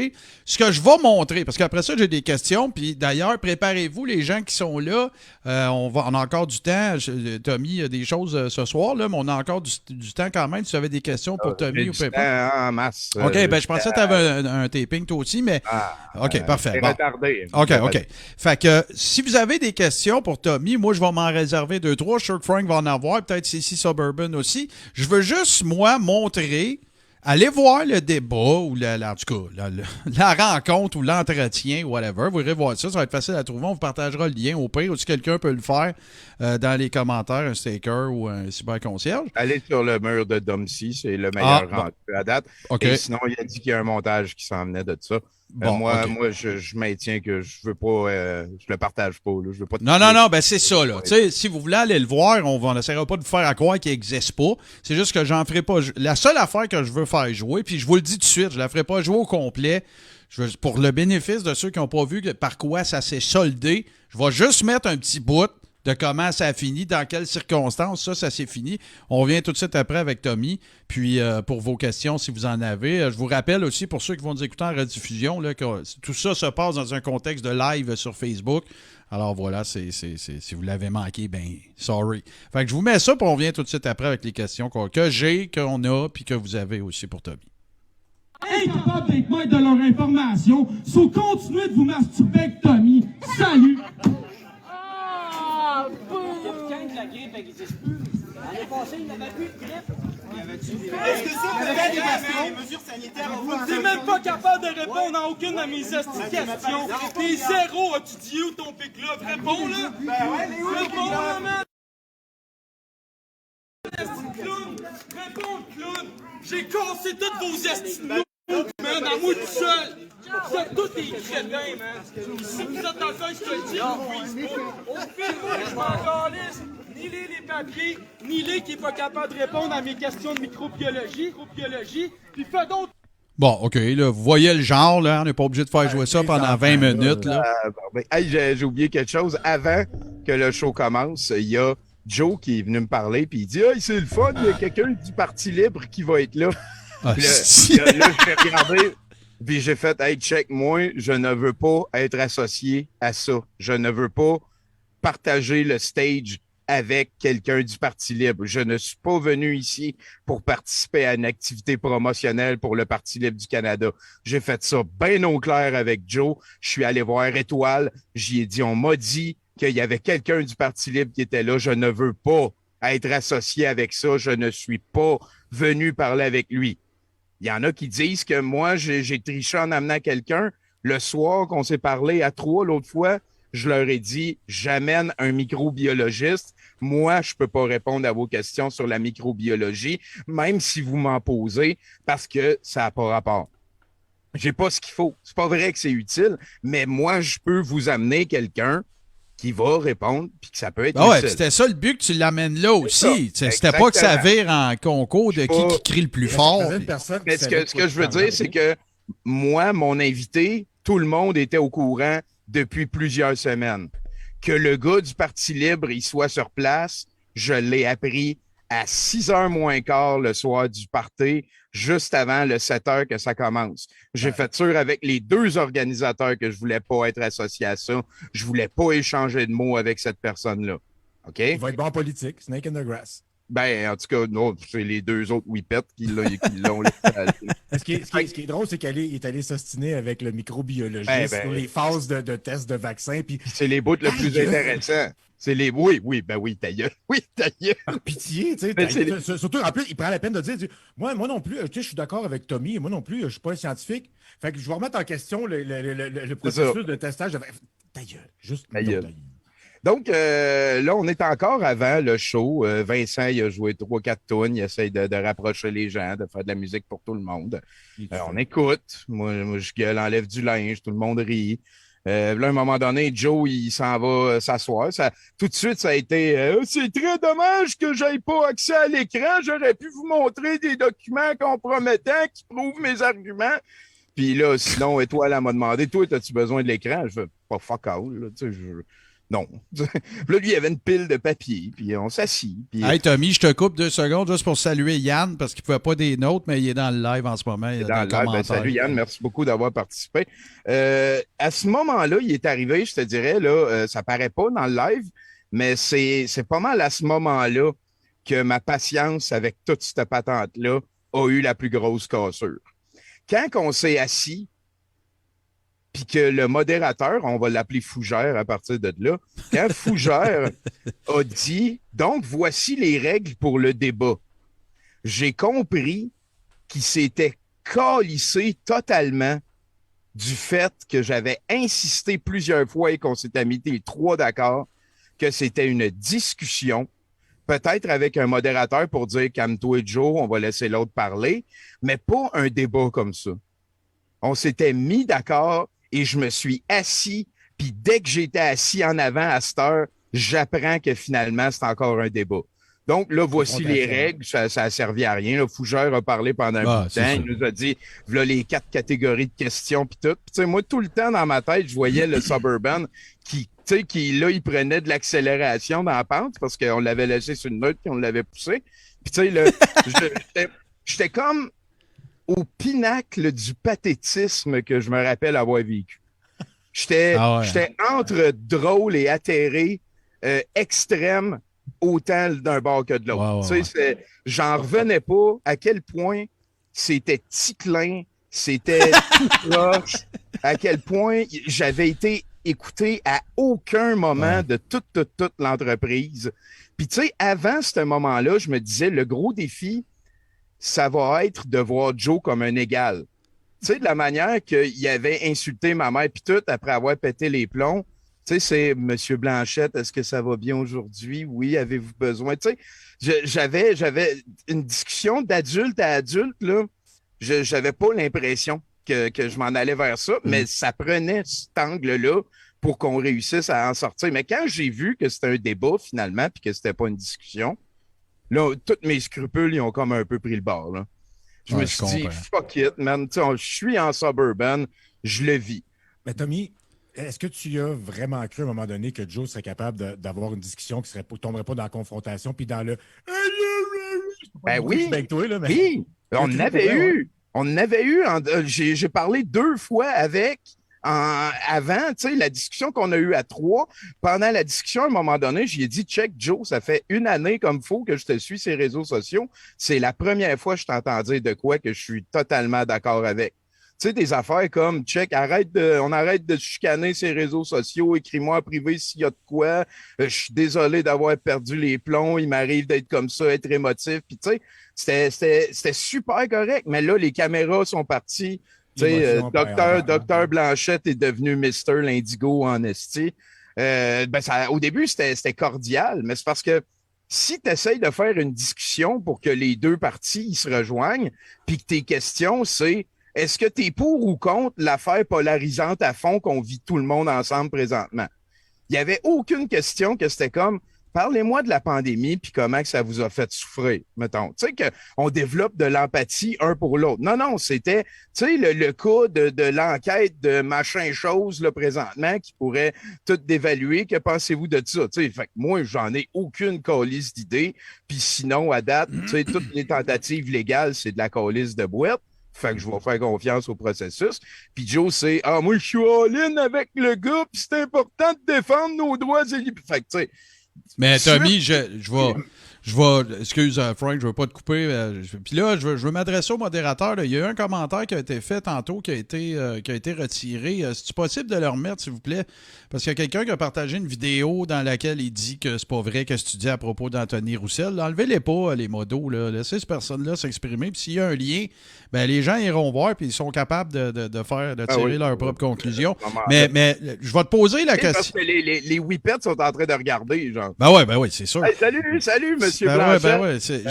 Ce que je vais montrer, parce qu'après ça, j'ai des questions, puis d'ailleurs, préparez-vous, les gens qui sont là, on a encore du temps. Tommy a des choses ce soir, là, mais on a encore du temps quand même. Si tu avais des questions pour Tommy ou pas. En masse. OK, je pensais que tu avais un taping toi aussi, mais... OK, parfait. C'est retardé. OK. Fait que si vous avez des questions pour Tommy, moi, je vais m'en réserver 2-3. Je suis sûr que Frank va en avoir. Peut-être CC Suburban aussi. Je veux juste, moi, montrer... Allez voir le débat ou en tout cas, la rencontre ou l'entretien, whatever. Vous irez voir ça. Ça va être facile à trouver. On vous partagera le lien au pire. Ou si quelqu'un peut le faire dans les commentaires, un staker ou un cyberconcierge. Allez sur le mur de Domcy. C'est le meilleur rendu à date. Okay. Et sinon, il a dit qu'il y a un montage qui s'en venait de ça. Moi, je maintiens que je veux pas, je le partage pas. Là. Je veux pas non, ben c'est ça. Là. Ouais. Si vous voulez aller le voir, on n'essaiera pas de vous faire à croire qu'il n'existe pas. C'est juste que j'en ferai pas. La seule affaire que je veux faire jouer, puis je vous le dis tout de suite, je la ferai pas jouer au complet. Pour le bénéfice de ceux qui n'ont pas vu par quoi ça s'est soldé, je vais juste mettre un petit bout de comment ça a fini, dans quelles circonstances ça s'est fini. On revient tout de suite après avec Tommy. Puis, pour vos questions, si vous en avez, je vous rappelle aussi, pour ceux qui vont nous écouter en rediffusion, là, que tout ça se passe dans un contexte de live sur Facebook. Alors voilà, si vous l'avez manqué, ben sorry. Fait que je vous mets ça, puis on revient tout de suite après avec les questions que j'ai, qu'on a, puis que vous avez aussi pour Tommy. Incapable d'être maître de leur information, so continuez de vous masturber avec Tommy. Salut! La grippe n'existe plus. L'année passée, il n'avait plus de grippe. Est-ce que ça, vous avez des mesures sanitaires? T'es même pas capable de répondre à aucune de mes questions. T'es zéro, as-tu dit où ton pic-là? Réponds, là! Réponds, là, man! Réponds, clown! J'ai cassé toutes vos estimes, man, à moi tout seul! Vous êtes tous des crétins, man! Si vous êtes dans le cas, je te le dis, au film, moi, je m'en calisse! Ni les papiers, ni les qui n'est pas capable de répondre à mes questions de microbiologie, puis fais d'autres. Bon, OK, là, vous voyez le genre, là, on n'est pas obligé de faire jouer ça pendant 20 minutes, là. Hey, j'ai oublié quelque chose. Avant que le show commence, il y a Joe qui est venu me parler, puis il dit « Hey, c'est le fun, il y a quelqu'un du Parti libre qui va être là. » Puis là, je fais regarder, puis j'ai fait « Hey, check, moi, je ne veux pas être associé à ça. Je ne veux pas partager le stage avec quelqu'un du Parti libre. Je ne suis pas venu ici pour participer à une activité promotionnelle pour le Parti libre du Canada. J'ai fait ça bien au clair avec Joe. Je suis allé voir Étoile. J'y ai dit, on m'a dit qu'il y avait quelqu'un du Parti libre qui était là. Je ne veux pas être associé avec ça. Je ne suis pas venu parler avec lui. Il y en a qui disent que moi, j'ai triché en amenant quelqu'un. Le soir qu'on s'est parlé à 3 l'autre fois, je leur ai dit, j'amène un microbiologiste. Moi, je peux pas répondre à vos questions sur la microbiologie, même si vous m'en posez, parce que ça n'a pas rapport. J'ai pas ce qu'il faut. C'est pas vrai que c'est utile, mais moi, je peux vous amener quelqu'un qui va répondre, puis que ça peut être utile. Ouais, c'était ça le but que tu l'amènes là aussi. C'était pas que ça vire en concours de qui crie le plus fort. Mais ce que je veux dire, c'est que moi, mon invité, tout le monde était au courant depuis plusieurs semaines. Que le gars du Parti libre, il soit sur place, je l'ai appris à 6h moins quart le soir du party, juste avant le 7h que ça commence. J'ai fait sûr avec les 2 organisateurs que je voulais pas être associé à ça. Je voulais pas échanger de mots avec cette personne-là. OK? Il va être bon en politique. Snake in the grass. Ben, en tout cas, non, c'est les deux autres whippets qui l'ont laissé aller. Ce qui est drôle, c'est qu'il est allé s'ostiner avec le microbiologiste Ben. sur les phases de tests de vaccins. Puis, C'est les bouts le plus intéressants. C'est les. Oui, ta gueule. Oui, ta gueule. par pitié, tu Ben, sais. Surtout, en plus, il prend la peine de dire moi non plus, tu sais, je suis d'accord avec Tommy, moi non plus, je suis pas un scientifique. Fait que je vais remettre en question le processus de testage. Ta gueule, juste Ta non, gueule. ta gueule. Donc, là, on est encore avant le show. Vincent, il a joué 3-4 tunes. Il essaye de rapprocher les gens, de faire de la musique pour tout le monde. On écoute. Moi, je gueule, enlève du linge. Tout le monde rit. Là, à un moment donné, Joe, il s'en va s'asseoir. Tout de suite, ça a été c'est très dommage que j'aille pas accès à l'écran. J'aurais pu vous montrer des documents compromettants qui prouvent mes arguments. Puis là, sinon, Étoile, elle m'a demandé, toi, as-tu besoin de l'écran? Je fais pas fuck all. Là, tu sais, non. Puis là, lui, il y avait une pile de papier, puis on s'assit. Puis... Hey, Tommy, je te coupe 2 secondes juste pour saluer Yann, parce qu'il ne pouvait pas des nôtres, mais il est dans le live en ce moment. Il est dans le live. Ben, salut Yann, merci beaucoup d'avoir participé. À ce moment-là, il est arrivé, je te dirais, là, ça paraît pas dans le live, mais c'est pas mal à ce moment-là que ma patience avec toute cette patente-là a eu la plus grosse cassure. Quand on s'est assis, puis que le modérateur, on va l'appeler Fougère à partir de là, quand Fougère a dit « Donc, voici les règles pour le débat », j'ai compris qu'il s'était calissé totalement du fait que j'avais insisté plusieurs fois et qu'on s'était mis les trois d'accord que c'était une discussion, peut-être avec un modérateur pour dire « Calme-toi, Joe, on va laisser l'autre parler », mais pas un débat comme ça. On s'était mis d'accord et je me suis assis, puis dès que j'étais assis en avant à cette heure, j'apprends que finalement, c'est encore un débat. Donc là, voici les règles, ça a servi à rien. Là, Fougère a parlé pendant un bout de temps, il nous a dit, voilà les 4 catégories de questions, puis tout. Puis tu sais, moi, tout le temps dans ma tête, je voyais le Suburban qui, là, il prenait de l'accélération dans la pente parce qu'on l'avait laissé sur une note puis on l'avait poussé. Puis tu sais, là, j'étais comme au pinacle du pathétisme que je me rappelle avoir vécu. J'étais entre drôle et atterré, extrême, autant d'un bord que de l'autre. J'en revenais pas à quel point c'était ticlin, c'était tout proche, à quel point j'avais été écouté à aucun moment de toute l'entreprise. Puis tu sais, avant ce moment-là, je me disais, le gros défi, ça va être de voir Joe comme un égal. Tu sais, de la manière qu'il avait insulté ma mère puis tout, après avoir pété les plombs. Tu sais, c'est Monsieur Blanchette, est-ce que ça va bien aujourd'hui? Oui, avez-vous besoin? Tu sais, j'avais une discussion d'adulte à adulte, là. J'avais pas l'impression que je m'en allais vers ça, mais ça prenait cet angle-là pour qu'on réussisse à en sortir. Mais quand j'ai vu que c'était un débat, finalement, puis que c'était pas une discussion, là, tous mes scrupules, ils ont comme un peu pris le bord, là. Je me suis dit, fuck it, man. Je suis en Suburban, je le vis. Mais Tommy, est-ce que tu as vraiment cru à un moment donné que Joe serait capable d'avoir une discussion qui ne tomberait pas dans la confrontation puis dans le. Ben oui. Avec toi, là, mais... Oui. On avait eu. J'ai parlé 2 fois avec. Avant, tu sais, la discussion qu'on a eue à 3, pendant la discussion, à un moment donné, j'ai dit, check, Joe, ça fait 1 année comme faut que je te suis sur les réseaux sociaux. C'est la première fois que je t'entends dire de quoi que je suis totalement d'accord avec. Tu sais, des affaires comme, check, on arrête de chicaner ces réseaux sociaux, écris-moi en privé s'il y a de quoi. Je suis désolé d'avoir perdu les plombs, il m'arrive d'être comme ça, être émotif. Puis tu sais, c'était super correct, mais là, les caméras sont parties. Tu sais, Docteur Blanchette est devenu Mr. l'Indigo en esti. Au début, c'était cordial, mais c'est parce que si tu essayes de faire une discussion pour que les deux parties ils se rejoignent, puis que tes questions, c'est est-ce que tu es pour ou contre l'affaire polarisante à fond qu'on vit tout le monde ensemble présentement? Il n'y avait aucune question que c'était comme parlez-moi de la pandémie puis comment que ça vous a fait souffrir, mettons. Tu sais, qu'on développe de l'empathie un pour l'autre. Non, c'était, tu sais, le cas de l'enquête de machin chose, là, présentement, qui pourrait tout dévaluer. Que pensez-vous de ça? Tu sais, fait que moi, j'en ai aucune calice d'idées. Puis sinon, à date, tu sais, toutes les tentatives légales, c'est de la calice de boîte. Fait que je vais faire confiance au processus. Puis Joe, c'est « Ah, moi, je suis all-in avec le gars, puis c'est important de défendre nos droits et libertés. » Fait que, tu sais, mais Tommy, je excuse Frank, je veux pas te couper. Puis là, je veux m'adresser au modérateur. Là. Il y a eu un commentaire qui a été fait tantôt qui a été retiré. C'est possible de le remettre, s'il vous plaît? Parce qu'il y a quelqu'un qui a partagé une vidéo dans laquelle il dit que c'est pas vrai qu'est-ce que tu dis à propos d'Anthony Roussel. Enlevez-les pas, les modos. Là. Laissez cette personne-là s'exprimer. Puis s'il y a un lien, ben les gens iront voir puis ils sont capables de tirer leur propre conclusion. Mais je vais te poser la question. Parce que les whippets sont en train de regarder, genre. Ben ouais, c'est sûr. Hey, salut, monsieur Blanchet.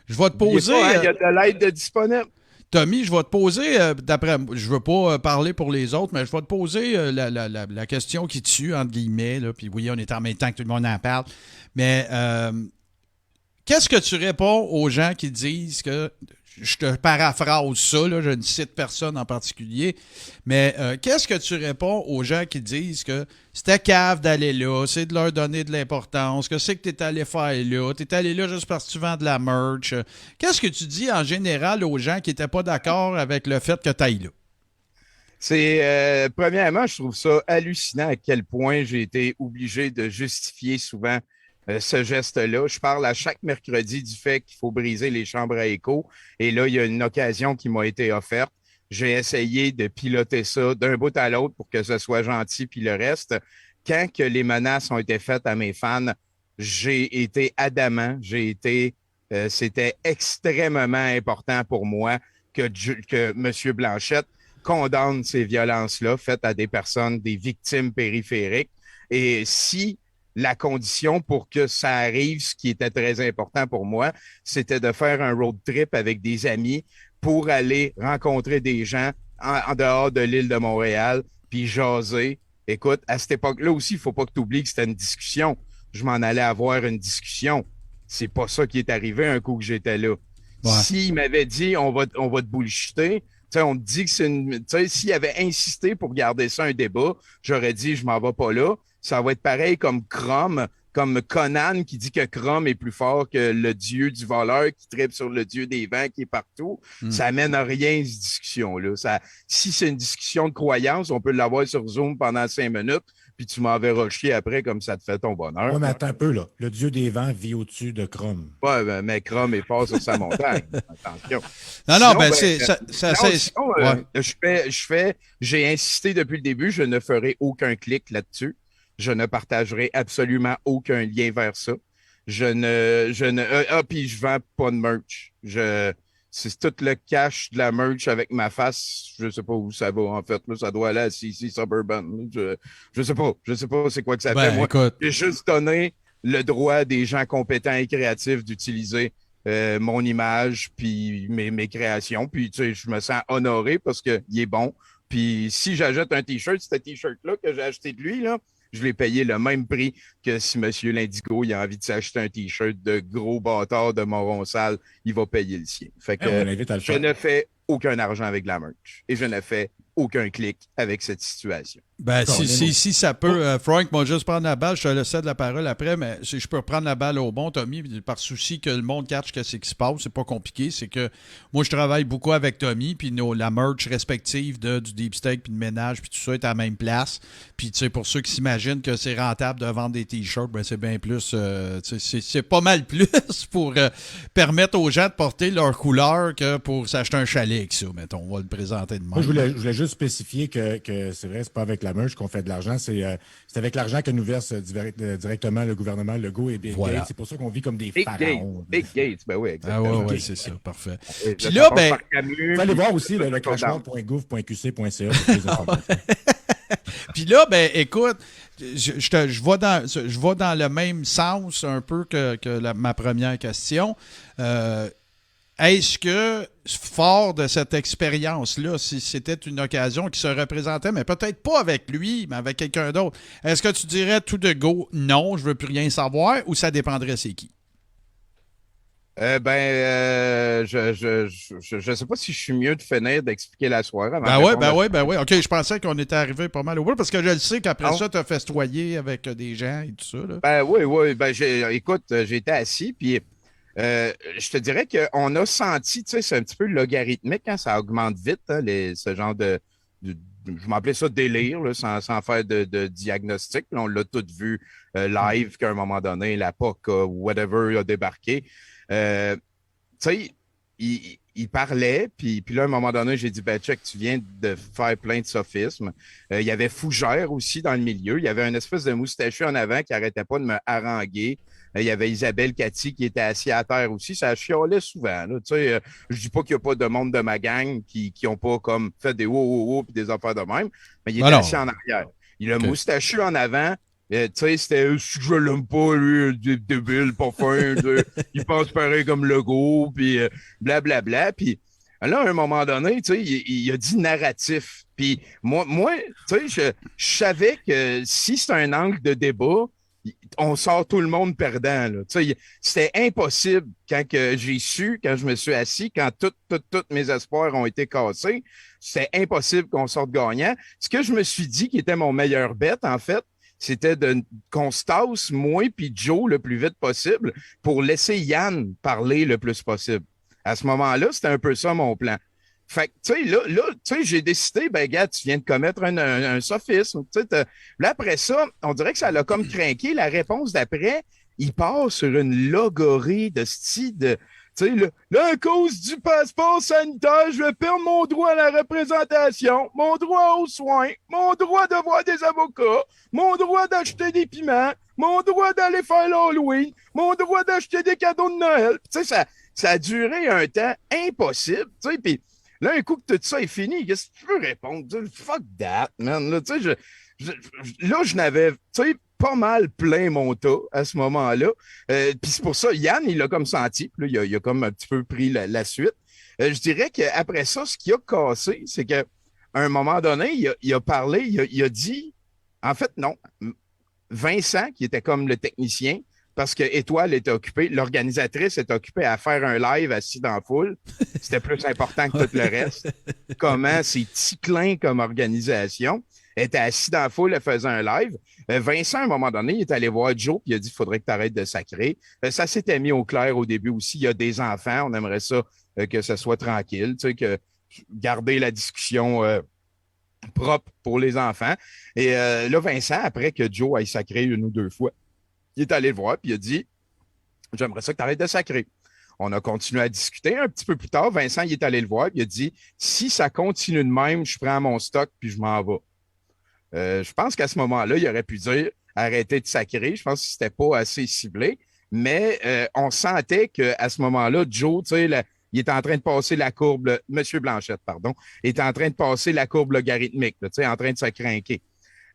Je vais te poser... Il y a de l'aide de disponible. Tommy, je vais te poser, je veux pas parler pour les autres, mais je vais te poser la question qui tue, entre guillemets, là, puis oui, on est en même temps que tout le monde en parle, mais qu'est-ce que tu réponds aux gens qui disent que, je te paraphrase ça, là, je ne cite personne en particulier, mais qu'est-ce que tu réponds aux gens qui disent que c'était cave d'aller là, c'est de leur donner de l'importance, que c'est que tu es allé faire là, tu es allé là juste parce que tu vends de la merch. Qu'est-ce que tu dis en général aux gens qui n'étaient pas d'accord avec le fait que tu ailles là? C'est, premièrement, je trouve ça hallucinant à quel point j'ai été obligé de justifier souvent ce geste-là. Je parle à chaque mercredi du fait qu'il faut briser les chambres à écho. Et là, il y a une occasion qui m'a été offerte. J'ai essayé de piloter ça d'un bout à l'autre pour que ce soit gentil, puis le reste. Quand que les menaces ont été faites à mes fans, j'ai été adamant. C'était extrêmement important pour moi que M. Blanchette condamne ces violences-là faites à des personnes, des victimes périphériques. Et si la condition pour que ça arrive, ce qui était très important pour moi, c'était de faire un road trip avec des amis pour aller rencontrer des gens en dehors de l'île de Montréal, puis jaser. Écoute, à cette époque-là aussi, il ne faut pas que tu oublies que c'était une discussion. Je m'en allais avoir une discussion. C'est pas ça qui est arrivé un coup que j'étais là. Ouais. S'il m'avait dit on va te bullshiter, on te dit que c'est une. S'il avait insisté pour garder ça un débat, j'aurais dit je m'en vais pas là. Ça va être pareil comme Chrome, comme Conan qui dit que Chrome est plus fort que le dieu du voleur qui tripe sur le dieu des vents qui est partout. Ça amène à rien, cette discussion-là. Si c'est une discussion de croyance, on peut l'avoir sur Zoom pendant 5 minutes, puis tu m'enverras chier après comme ça te fait ton bonheur. Oui, mais attends un peu, là. Le dieu des vents vit au-dessus de Chrome. Oui, mais Chrome est fort sur sa montagne. Attention. J'ai insisté depuis le début, je ne ferai aucun clic là-dessus. Je ne partagerai absolument aucun lien vers ça. Puis je vends pas de merch. C'est tout le cash de la merch avec ma face. Je sais pas où ça va, en fait. Là, ça doit aller à CC Suburban. Je sais pas c'est quoi que ça fait. Moi, j'ai juste donné le droit des gens compétents et créatifs d'utiliser mon image puis mes créations. Puis, tu sais, je me sens honoré parce qu'il est bon. Puis, si j'achète un T-shirt, ce T-shirt-là que j'ai acheté de lui, là, je l'ai payé le même prix que si M. L'Indigo il a envie de s'acheter un T-shirt de gros bâtard de Moron-Sale, il va payer le sien. Fait que je ne fais aucun argent avec la merch et je ne fais aucun clic avec cette situation. Ben, si ça peut, Frank, moi, juste prendre la balle, je te laisse de la parole après, mais si je peux reprendre la balle au bon, Tommy, par souci que le monde catch qu'est-ce qui se passe, c'est pas compliqué, c'est que moi, je travaille beaucoup avec Tommy, puis la merch respective du Deep Steak, puis de Ménage, puis tout ça est à la même place. Puis, tu sais, pour ceux qui s'imaginent que c'est rentable de vendre des T-shirts, ben, c'est bien plus, c'est pas mal plus pour permettre aux gens de porter leur couleur que pour s'acheter un chalet avec ça, mettons. On va le présenter de même. Moi, je voulais juste spécifier que c'est vrai, c'est pas avec la merch qu'on fait de l'argent, c'est avec l'argent que nous verse directement le gouvernement Legault et Bill Gates. C'est pour ça qu'on vit comme des pharaons. Big Gates, ben oui, exactement. Oui, c'est ça, parfait. Puis là, ben... Vous allez voir aussi le crachement.gouv.qc.ca pour plus d'informations. Puis là, ben écoute, je vais dans le même sens un peu que ma première question. Est-ce que, fort de cette expérience-là, si c'était une occasion qui se représentait, mais peut-être pas avec lui, mais avec quelqu'un d'autre, est-ce que tu dirais tout de go, non, je veux plus rien savoir, ou ça dépendrait c'est qui? Je sais pas si je suis mieux de finir d'expliquer la soirée. Ben oui. OK, je pensais qu'on était arrivé pas mal au bout, parce que je le sais qu'après ça, tu as festoyé avec des gens et tout ça. Là. Ben oui. Ben, écoute, j'étais assis, puis je te dirais qu'on a senti, tu sais, c'est un petit peu logarithmique, hein, ça augmente vite, hein, ce genre je m'appelais ça délire, là, sans faire de diagnostic. Là, on l'a tout vu live qu'à un moment donné, la POC ou whatever a débarqué. Tu sais, il parlait, puis là, à un moment donné, j'ai dit, ben, check, tu viens de faire plein de sophismes. Il y avait Fougère aussi dans le milieu. Il y avait une espèce de moustachu en avant qui arrêtait pas de me haranguer. Il y avait Isabelle Cathy qui était assise à terre aussi. Ça chialait souvent. Là. Tu sais, je dis pas qu'il n'y a pas de monde de ma gang qui ont pas comme fait des wow puis des affaires de même, mais il était assis en arrière. Il a le moustachu en avant. Tu sais, c'était je l'aime pas, lui, débile, pas fin. Il pense pareil comme Legault, puis blablabla. Puis là, à un moment donné, tu sais, il a dit narratif. Puis moi tu sais, je savais que si c'est un angle de débat, on sort tout le monde perdant. Là. Tu sais, c'était impossible quand je me suis assis, quand tous mes espoirs ont été cassés, c'était impossible qu'on sorte gagnant. Ce que je me suis dit qui était mon meilleur bet, en fait, c'était qu'on se tasse, moi puis Joe, le plus vite possible pour laisser Yann parler le plus possible. À ce moment-là, c'était un peu ça mon plan. Fait que, tu sais, là, tu sais, j'ai décidé, ben, gars, tu viens de commettre un sophisme. Tu sais, là, après ça, on dirait que ça l'a comme craqué. La réponse d'après, il part sur une logorée de style de, tu sais, là, à cause du passeport sanitaire, je vais perdre mon droit à la représentation, mon droit aux soins, mon droit de voir des avocats, mon droit d'acheter des piments, mon droit d'aller faire l'Halloween, mon droit d'acheter des cadeaux de Noël. Tu sais, ça a duré un temps impossible, tu sais, puis là, un coup que tout ça est fini, qu'est-ce que tu peux répondre? Fuck that, man. Là, tu sais, je n'avais, tu sais, pas mal plein mon tas à ce moment-là. Puis c'est pour ça, Yann, il l'a comme senti. Puis là, il a comme un petit peu pris la suite. Je dirais qu'après ça, ce qui a cassé, c'est qu'à un moment donné, il a parlé, il a dit, en fait, non, Vincent, qui était comme le technicien, parce que Étoile était occupée, l'organisatrice était occupée à faire un live assis dans la foule. C'était plus important que tout le reste. Comment c'est petit clin comme organisation. Elle était assis dans la foule, elle faisait un live. Vincent, à un moment donné, il est allé voir Joe, puis il a dit, il faudrait que tu arrêtes de sacrer. Ça s'était mis au clair au début aussi. Il y a des enfants, on aimerait ça que ce soit tranquille, tu sais, que garder la discussion propre pour les enfants. Et là, Vincent, après que Joe aille sacrer une ou deux fois, il est allé le voir, puis il a dit, j'aimerais ça que tu arrêtes de sacrer. On a continué à discuter. Un petit peu plus tard, Vincent, il est allé le voir, puis il a dit, si ça continue de même, je prends mon stock, puis je m'en vais. Je pense qu'à ce moment-là, il aurait pu dire, arrêtez de sacrer. Je pense que c'était pas assez ciblé, mais on sentait qu'à ce moment-là, Joe, tu sais, il était en train de passer la courbe, Monsieur Blanchette, pardon, était en train de passer la courbe logarithmique, tu sais, en train de se crinquer.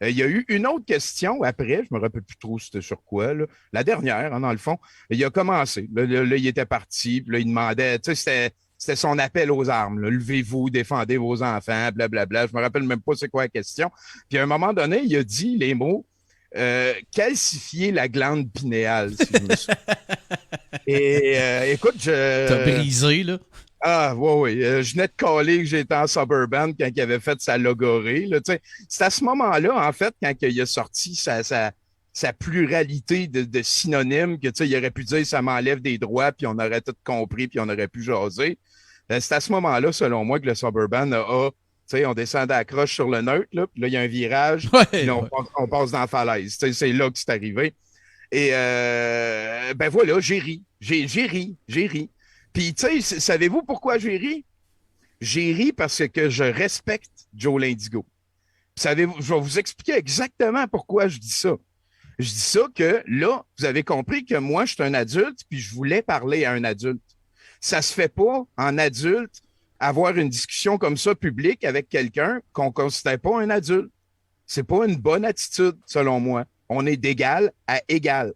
Il y a eu une autre question après, je me rappelle plus trop c'était sur quoi, là. La dernière, hein, dans le fond. Il a commencé. Là, il était parti, puis là, il demandait, tu sais, c'était son appel aux armes. Là. Levez-vous, défendez vos enfants, blablabla. Je me rappelle même pas c'est quoi la question. Puis à un moment donné, il a dit les mots calcifier la glande pinéale, si je me souviens. Et écoute, T'as brisé, là. Ah, oui. Je venais de caler que j'étais en Suburban quand il avait fait sa logorée. C'est à ce moment-là, en fait, quand il a sorti sa pluralité de synonymes, que il aurait pu dire ça m'enlève des droits, puis on aurait tout compris, puis on aurait pu jaser. C'est à ce moment-là, selon moi, que le Suburban on descend à la croche sur le neutre, là, puis là, il y a un virage, puis là, on passe dans la falaise. C'est là que c'est arrivé. Et ben voilà, j'ai ri. Puis, tu sais, savez-vous pourquoi j'ai ri? J'ai ri parce que je respecte Joe Lindigo. Savez-vous, je vais vous expliquer exactement pourquoi je dis ça. Je dis ça que là, vous avez compris que moi, je suis un adulte, puis je voulais parler à un adulte. Ça se fait pas en adulte avoir une discussion comme ça publique avec quelqu'un qu'on ne considère pas un adulte. C'est pas une bonne attitude, selon moi. On est d'égal à égal.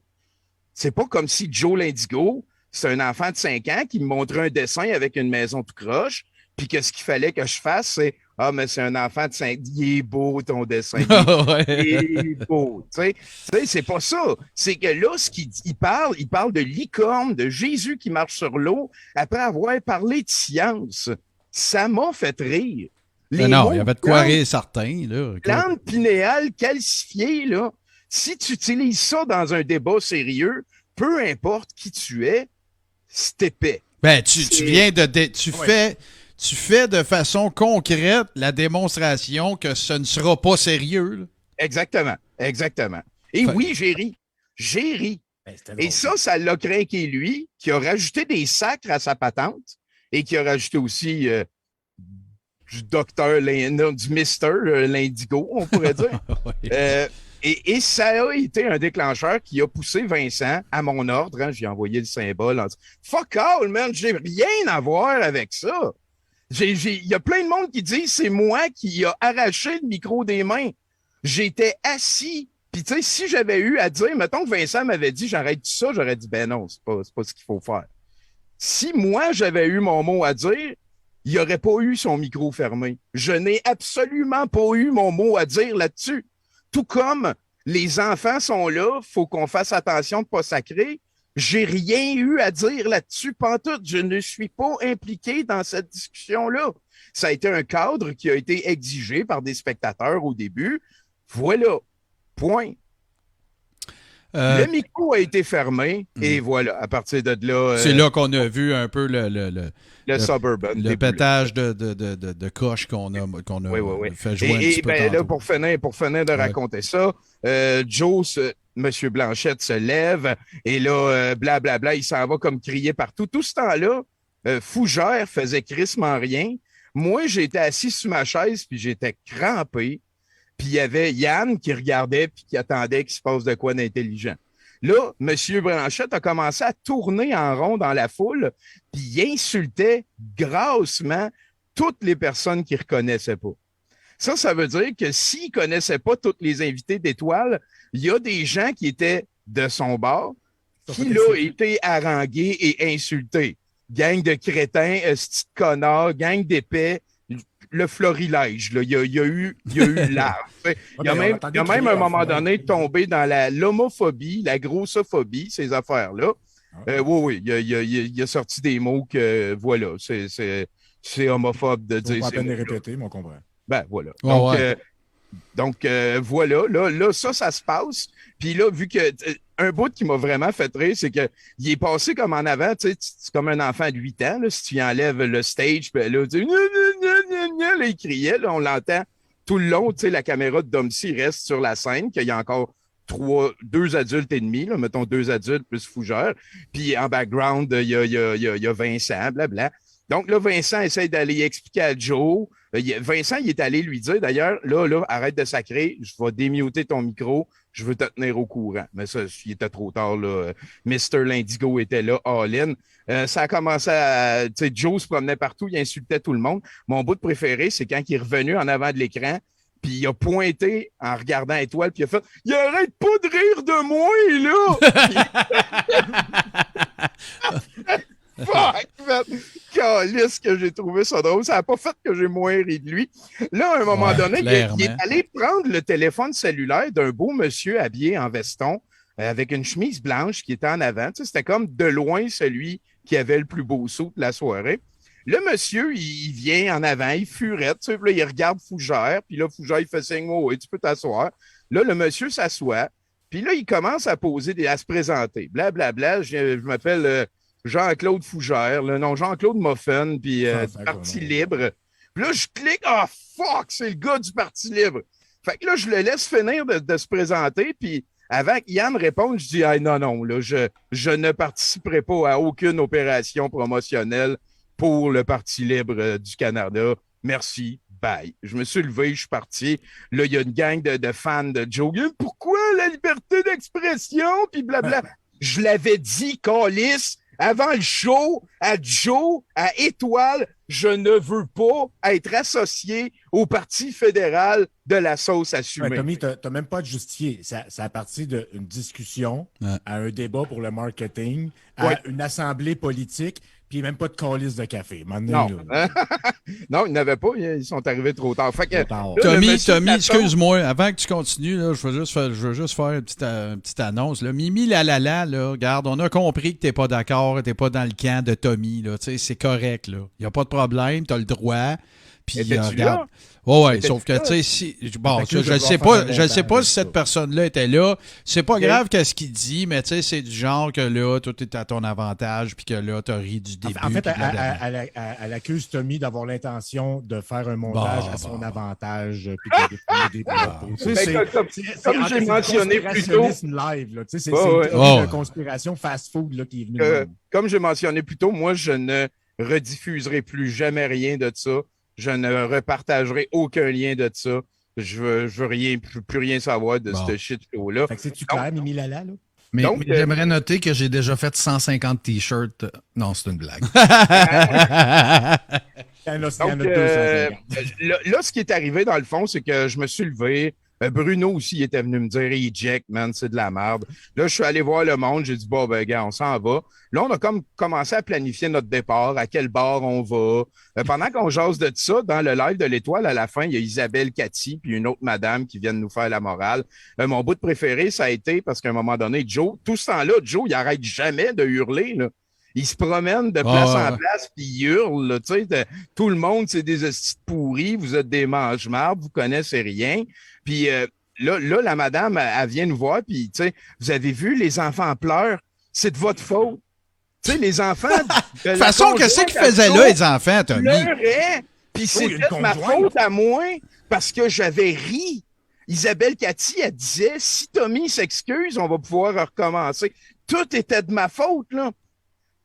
C'est pas comme si Joe Lindigo, c'est un enfant de 5 ans qui me montrait un dessin avec une maison tout croche, puis que ce qu'il fallait que je fasse, c'est « Ah, mais c'est un enfant de 5 ans, il est beau ton dessin, il est beau. » Tu sais, c'est pas ça. C'est que là, il parle de licorne, de Jésus qui marche sur l'eau, après avoir parlé de science. Ça m'a fait rire. Non, il y avait de quoi rire certain. Glande pinéale calcifiée, là, si tu utilises ça dans un débat sérieux, peu importe qui tu es, c'est épais. Ben, tu viens de... tu fais de façon concrète la démonstration que ce ne sera pas sérieux. Là. Exactement. Et Fait- oui, j'ai ri. J'ai ri. Ben, c'était Et drôle. ça l'a craqué lui, qui a rajouté des sacres à sa patente et qui a rajouté aussi du docteur, non, du Mister l'Indigo, on pourrait dire. Et ça a été un déclencheur qui a poussé Vincent à mon ordre. Hein, j'ai envoyé le symbole en disant fuck all, man, j'ai rien à voir avec ça. Il y a plein de monde qui dit c'est moi qui a arraché le micro des mains. J'étais assis. Puis, tu sais, si j'avais eu à dire, mettons que Vincent m'avait dit j'arrête tout ça, j'aurais dit ben non, c'est pas ce qu'il faut faire. Si moi, j'avais eu mon mot à dire, il n'y aurait pas eu son micro fermé. Je n'ai absolument pas eu mon mot à dire là-dessus. Tout comme les enfants sont là, faut qu'on fasse attention de ne pas sacrer. J'ai rien eu à dire là-dessus, pantoute. Je ne suis pas impliqué dans cette discussion-là. Ça a été un cadre qui a été exigé par des spectateurs au début. Voilà. Point. Le micro a été fermé et voilà, à partir de là... c'est là qu'on a vu un peu le Suburban. le pétage de coche qu'on a Oui. fait jouer un petit peu Ben, là, tantôt. pour finir de raconter ça, Joe, Monsieur Blanchette se lève et là, blablabla, il s'en va comme crier partout. Tout ce temps-là, Fougère faisait crissement rien. Moi, j'étais assis sur ma chaise puis j'étais crampé. Puis il y avait Yann qui regardait puis qui attendait qu'il se passe de quoi d'intelligent. Là, M. Blanchette a commencé à tourner en rond dans la foule, puis il insultait grassement toutes les personnes qu'il ne reconnaissait pas. Ça veut dire que s'il ne connaissait pas tous les invités d'Étoile, il y a des gens qui étaient de son bord qui, là, étaient harangués et insultés. Gang de crétins, esti de connards, gang d'épais, le florilège, là. Il y a eu l'art. Il y a même à un moment donné tombé dans l'homophobie, la grossophobie, ces affaires-là. Oui, il a sorti des mots que, voilà, c'est homophobe de dire. Pas à peine les répéter, mais on comprend. Ben, voilà. Donc, voilà, là, ça se passe. Puis là, vu que un bout qui m'a vraiment fait rire, c'est qu'il est passé comme en avant, tu sais, c'est comme un enfant de 8 ans, là, si tu enlèves le stage, puis là, tu là, il criait, là, on l'entend tout le long, tu sais, la caméra de Domsy reste sur la scène, qu'il y a encore 2 adultes et demi, là, mettons 2 adultes plus Fougère, puis en background, il y a Vincent, blabla. Donc là, Vincent essaie d'aller expliquer à Joe. Vincent, il est allé lui dire, d'ailleurs, là, arrête de sacrer, je vais démuter ton micro, je veux te tenir au courant. Mais ça, il était trop tard, là. Mr. L'Indigo était là, all-in. Ça a commencé à... Tu sais, Joe se promenait partout, il insultait tout le monde. Mon bout de préféré, c'est quand il est revenu en avant de l'écran, puis il a pointé en regardant Étoile, puis il a fait « Il arrête pas de rire de moi, là! » Fuck, man! Calisse que j'ai trouvé ça drôle. Ça n'a pas fait que j'ai moins ri de lui. Là, à un moment donné, il est allé prendre le téléphone cellulaire d'un beau monsieur habillé en veston avec une chemise blanche qui était en avant. Tu sais, c'était comme de loin celui qui avait le plus beau saut de la soirée. Le monsieur, il vient en avant, il furette. Tu sais, là, il regarde Fougère, puis là, Fougère, il fait signe, oh, oui, tu peux t'asseoir. Là, le monsieur s'assoit, puis là, il commence à à se présenter. Blablabla, je m'appelle... Jean-Claude Fougère, le nom Jean-Claude Muffin, puis Parti libre. Puis là, je clique, fuck, c'est le gars du Parti libre. Fait que là, je le laisse finir de se présenter, puis avant que Yann réponde, je dis, non, là, je ne participerai pas à aucune opération promotionnelle pour le Parti libre du Canada. Merci, bye. Je me suis levé, je suis parti. Là, il y a une gang de fans de Joe. Pourquoi la liberté d'expression? Puis blabla. Je l'avais dit, câlisse. Avant le show, à Joe, à Étoile, je ne veux pas être associé au Parti fédéral de la sauce assumée. Ouais, Tommy, tu n'as même pas à te justifier. Ça a parti d'une discussion à un débat pour le marketing, à une assemblée politique, puis même pas de calice de café. Non. Non, ils n'avaient pas. Ils sont arrivés trop tard. Fait que, Tommy, excuse-moi, avant que tu continues, là, je veux juste faire une petite annonce. Là. Mimi là, regarde, on a compris que t'es pas d'accord, t'es pas dans le camp de Tommy. Là, c'est correct. Il n'y a pas de problème, t'as le droit. Puis, Étais-tu regarde. là? Ouais, Étais-tu sauf que, là? tu sais, si. Bon, Fait que je je vais sais devoir pas, faire je un sais montage pas si de cette ça. personne-là était là. C'est pas Ok. grave qu'est-ce qu'il dit, mais tu sais, c'est du genre que là, tout est à ton avantage, puis que là, t'as ri du début. En fait, puis blablabla. elle accuse Tommy d'avoir l'intention de faire un montage Bah, à son bah. avantage, puis de détourner des propos. Tu sais, Ben, comme en fait, j'ai c'est du mentionné plus tôt, conspirationnisme live. Là. Tu sais, c'est Ouais, une ouais. théorie Ouais. de conspiration fast-food là, qui est venue de même. comme j'ai mentionné plus tôt, moi, je ne rediffuserai plus jamais rien de ça. Je ne repartagerai aucun lien de ça. Je veux rien, plus rien savoir de Bon. ce shit show-là. Fait que c'est-tu clair, Mimi Lala? Là? Mais, Donc, mais j'aimerais noter que j'ai déjà fait 150 t-shirts. Non, c'est une blague. Il y en a Donc, 250. là, ce qui est arrivé, dans le fond, c'est que je me suis levé. Bruno aussi il était venu me dire Eject, man, c'est de la merde. Là, je suis allé voir le monde, j'ai dit, bon, ben, gars, on s'en va. Là, on a comme commencé à planifier notre départ, à quel bar on va. Pendant qu'on jase de ça, dans le live de l'Étoile, à la fin, il y a Isabelle Cathy, puis une autre madame qui viennent nous faire la morale. Mon bout de préféré, ça a été parce qu'à un moment donné, Joe, tout ce temps-là, Joe, il arrête jamais de hurler, là. Il se promène de place en place, puis il hurle, là, tu sais, tout le monde, c'est des hosties pourris, vous êtes des mange-mardes, vous connaissez rien. Puis là, la madame, elle vient nous voir, puis, tu sais, vous avez vu, les enfants pleurent, c'est de votre faute. Tu sais, les enfants... De toute façon, qu'est-ce qu'ils faisaient là, les enfants, Tommy? Pleuraient, puis Oh, il y a c'était une ma conjointe. faute à moi, parce que j'avais ri. Isabelle Cathy, elle disait, si Tommy s'excuse, on va pouvoir recommencer. Tout était de ma faute, là.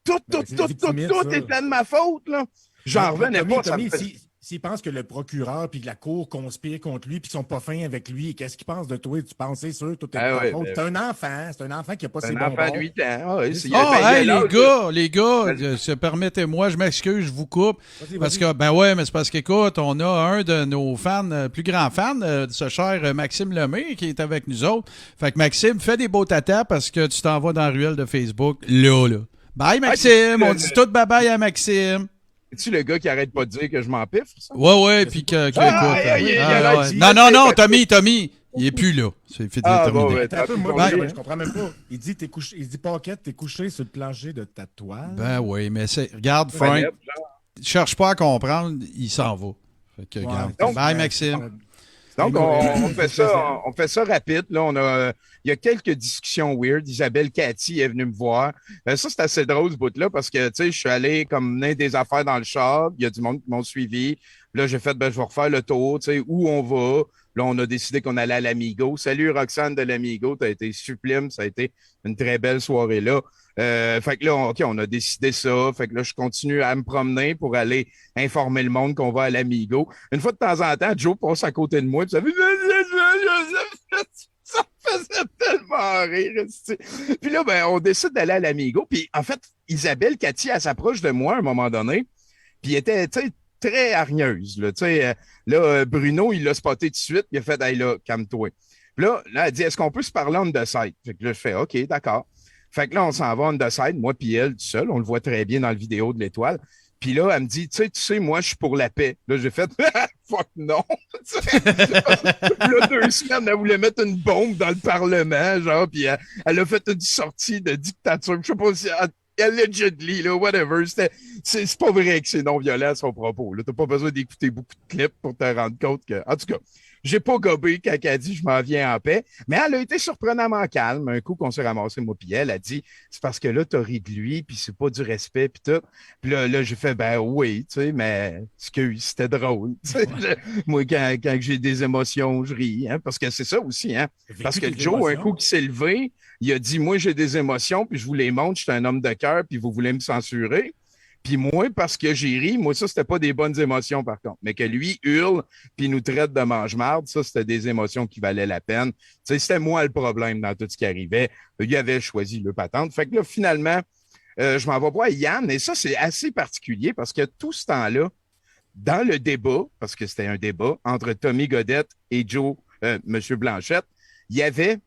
Tout était de ma faute, là. J'en revenais pas. Ça me fait... S'il pense que le procureur puis que la cour conspire contre lui puis qu'ils sont pas fins avec lui, qu'est-ce qu'il pense de toi? Tu penses, c'est sûr, tout est de ta faute. C'est un enfant qui a pas ses un bons enfant de bords. 8 ans. Ah, ouais, Hey, les gars, Vas-y. permettez-moi, je m'excuse, je vous coupe. Vas-y, Parce vas-y. que, ben ouais, mais c'est parce qu'écoute, on a un de nos fans, plus grands fans, de ce cher Maxime Lemay, qui est avec nous autres. Fait que Maxime, fais des beaux tatas parce que tu t'en vas dans la ruelle de Facebook, là. Bye, Maxime! On dit tout bye-bye à Maxime. Es-tu le gars qui arrête pas de dire que je m'empifre, ça? Ouais, puis que écoute. il a l'air ouais. dit- Non, Tommy, il est plus là. C'est terminé. bon, ouais. Attends un peu, moi, Ben- je comprends même pas. Il dit, Paquette, t'es couché sur le plancher de ta toile. Ben oui, mais regarde, Frank, cherche pas à comprendre, il s'en va. Fait que, regarde. donc, Bye, Maxime. Donc, on fait ça rapide. Là, il y a quelques discussions weird. Isabelle Cathy est venue me voir. Ça, c'est assez drôle, ce bout-là, parce que, tu sais, je suis allé comme mener des affaires dans le char. Il y a du monde qui m'ont suivi. Là, j'ai fait, je vais refaire le tour, tu sais, où on va. Là, on a décidé qu'on allait à l'Amigo. Salut, Roxane de l'Amigo. Tu as été sublime. Ça a été une très belle soirée là. Fait que là, on a décidé ça. Fait que là, je continue à me promener pour aller informer le monde qu'on va à l'Amigo. Une fois de temps en temps, Joe passe à côté de moi. Puis ça me faisait tellement rire. Puis là, on décide d'aller à l'Amigo. Puis en fait, Isabelle Cathy, elle s'approche de moi à un moment donné. Puis elle était, tu sais, très hargneuse. Là, Bruno, il l'a spoté tout de suite. Il a fait, hey là, calme-toi. Puis là, elle dit, est-ce qu'on peut se parler on the side? Fait que là, je fais, OK, d'accord. Fait que là, on s'en va on the side, moi puis elle, tout seul. On le voit très bien dans le vidéo de l'Étoile. Puis là, elle me dit, tu sais, moi, je suis pour la paix. Là, j'ai fait, fuck non. Là, 2 semaines, elle voulait mettre une bombe dans le Parlement, genre, puis elle a fait une sortie de dictature. Je sais pas si... Allegedly, là, whatever. C'est pas vrai que c'est non-violent son propos. T'as pas besoin d'écouter beaucoup de clips pour te rendre compte que. En tout cas, j'ai pas gobé quand elle a dit je m'en viens en paix, mais elle a été surprenamment calme. Un coup qu'on s'est ramassé, moi puis elle a dit c'est parce que là, t'as ri de lui, puis c'est pas du respect, puis tout. Puis là, j'ai fait ben oui, tu sais, mais excuse, c'était drôle. Moi, quand j'ai des émotions, je ris, hein, parce que c'est ça aussi, hein. Parce que Joe, un coup qui s'est levé, il a dit, moi, j'ai des émotions, puis je vous les montre, je suis un homme de cœur, puis vous voulez me censurer. Puis moi, parce que j'ai ri, moi, ça, c'était pas des bonnes émotions, par contre. Mais que lui hurle, puis nous traite de mange-marde, ça, c'était des émotions qui valaient la peine. Tu sais, c'était moi le problème dans tout ce qui arrivait. Il avait choisi le patente. Fait que là, finalement, je m'en vais voir Yann, et ça, c'est assez particulier, parce que tout ce temps-là, dans le débat, parce que c'était un débat, entre Tommy Godette et M. Blanchette, il y avait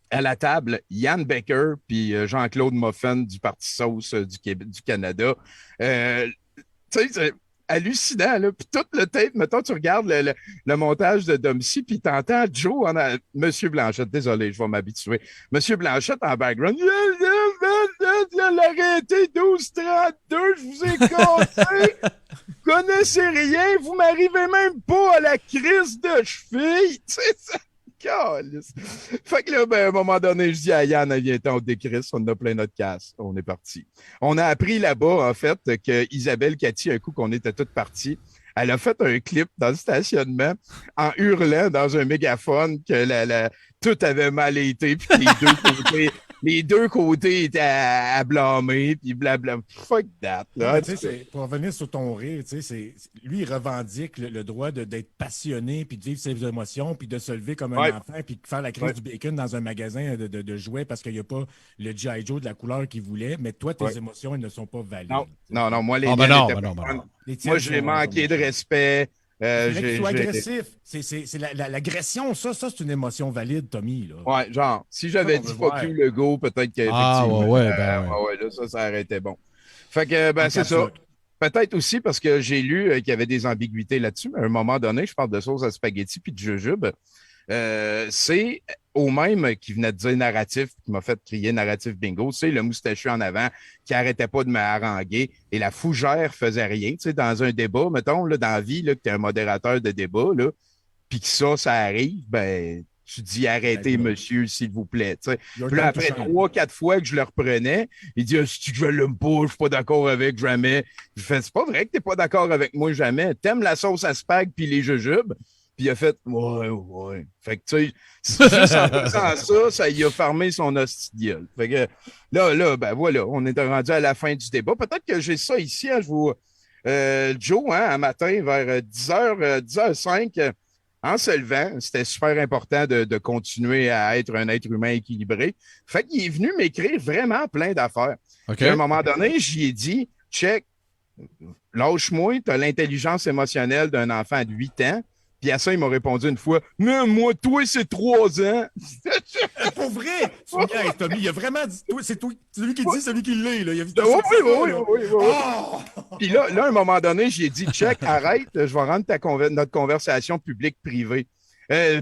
à la table, Yann Becker puis Jean-Claude Moffin du Parti Sauce du Canada. Tu sais, c'est hallucinant, là. Puis tout le tape, mettons, tu regardes le montage de Domcy, puis t'entends Joe, Monsieur Blanchette, désolé, je vais m'habituer. Monsieur Blanchette en background. L'arrêté 12-32, je vous ai compté. connaissez rien, vous m'arrivez même pas à la crise de cheville. Tu sais, ça. Calisse. Fait que là, ben, à un moment donné, je dis à Yann, viens-t'en, on décrisse, on a plein notre casse. On est parti. On a appris là-bas, en fait, que Isabelle Cathy, un coup qu'on était toutes parties, elle a fait un clip dans le stationnement en hurlant dans un mégaphone que tout avait mal été, puis les deux côtés étaient à blâmer, puis blabla. Fuck that. Là, pour revenir sur ton rire, lui, il revendique le droit d'être passionné, puis de vivre ses émotions, puis de se lever comme un enfant, puis de faire la crise du bacon dans un magasin de jouets parce qu'il n'y a pas le G.I. Joe de la couleur qu'il voulait. Mais toi, tes émotions, elles ne sont pas valides. Non, moi, les moi, j'ai manqué de respect. Tu sois agressif. C'est l'agression, ça, c'est une émotion valide, Tommy. Là. Ouais, genre, si j'avais dit fuck you le go, peut-être qu'effectivement. Ouais, là, ça aurait été bon. Fait que, ben, c'est ça. Peut-être aussi parce que j'ai lu qu'il y avait des ambiguïtés là-dessus, mais à un moment donné, je parle de sauce à spaghetti puis de jujube. C'est au même qui venait de dire narratif, qui m'a fait crier narratif bingo, c'est le moustachu en avant qui arrêtait pas de me haranguer et la fougère faisait rien. Tu sais, dans un débat, mettons, là, dans la vie, là, que tu es un modérateur de débat, là, puis que ça arrive, ben, tu dis arrêtez, monsieur, s'il vous plaît. Tu sais. Puis là, après 3-4 fois que je le reprenais, il dit si je l'aime pas, je suis pas d'accord avec jamais. Je fais c'est pas vrai que t'es pas d'accord avec moi jamais. T'aimes la sauce à spag puis les jujubes. Puis il a fait ouais. Fait que tu sais, juste en faisant ça y a fermé son hostie de gueule. Fait que là, ben voilà, on est rendu à la fin du débat. Peut-être que j'ai ça ici, hein, je vous. Joe, hein, un matin vers 10h05, en se levant, c'était super important de continuer à être un être humain équilibré. Fait qu'il est venu m'écrire vraiment plein d'affaires. Okay. À un moment donné, j'y ai dit, check, lâche-moi, t'as l'intelligence émotionnelle d'un enfant de 8 ans. Puis à ça, il m'a répondu une fois, « Non, moi, toi, c'est 3 ans. » Pour vrai! Tommy, il a vraiment dit, c'est toi, celui qui dit, celui qui l'est. Là. Oui. Oh! Puis là, à un moment donné, j'ai dit, check, arrête, je vais rendre notre conversation publique-privée.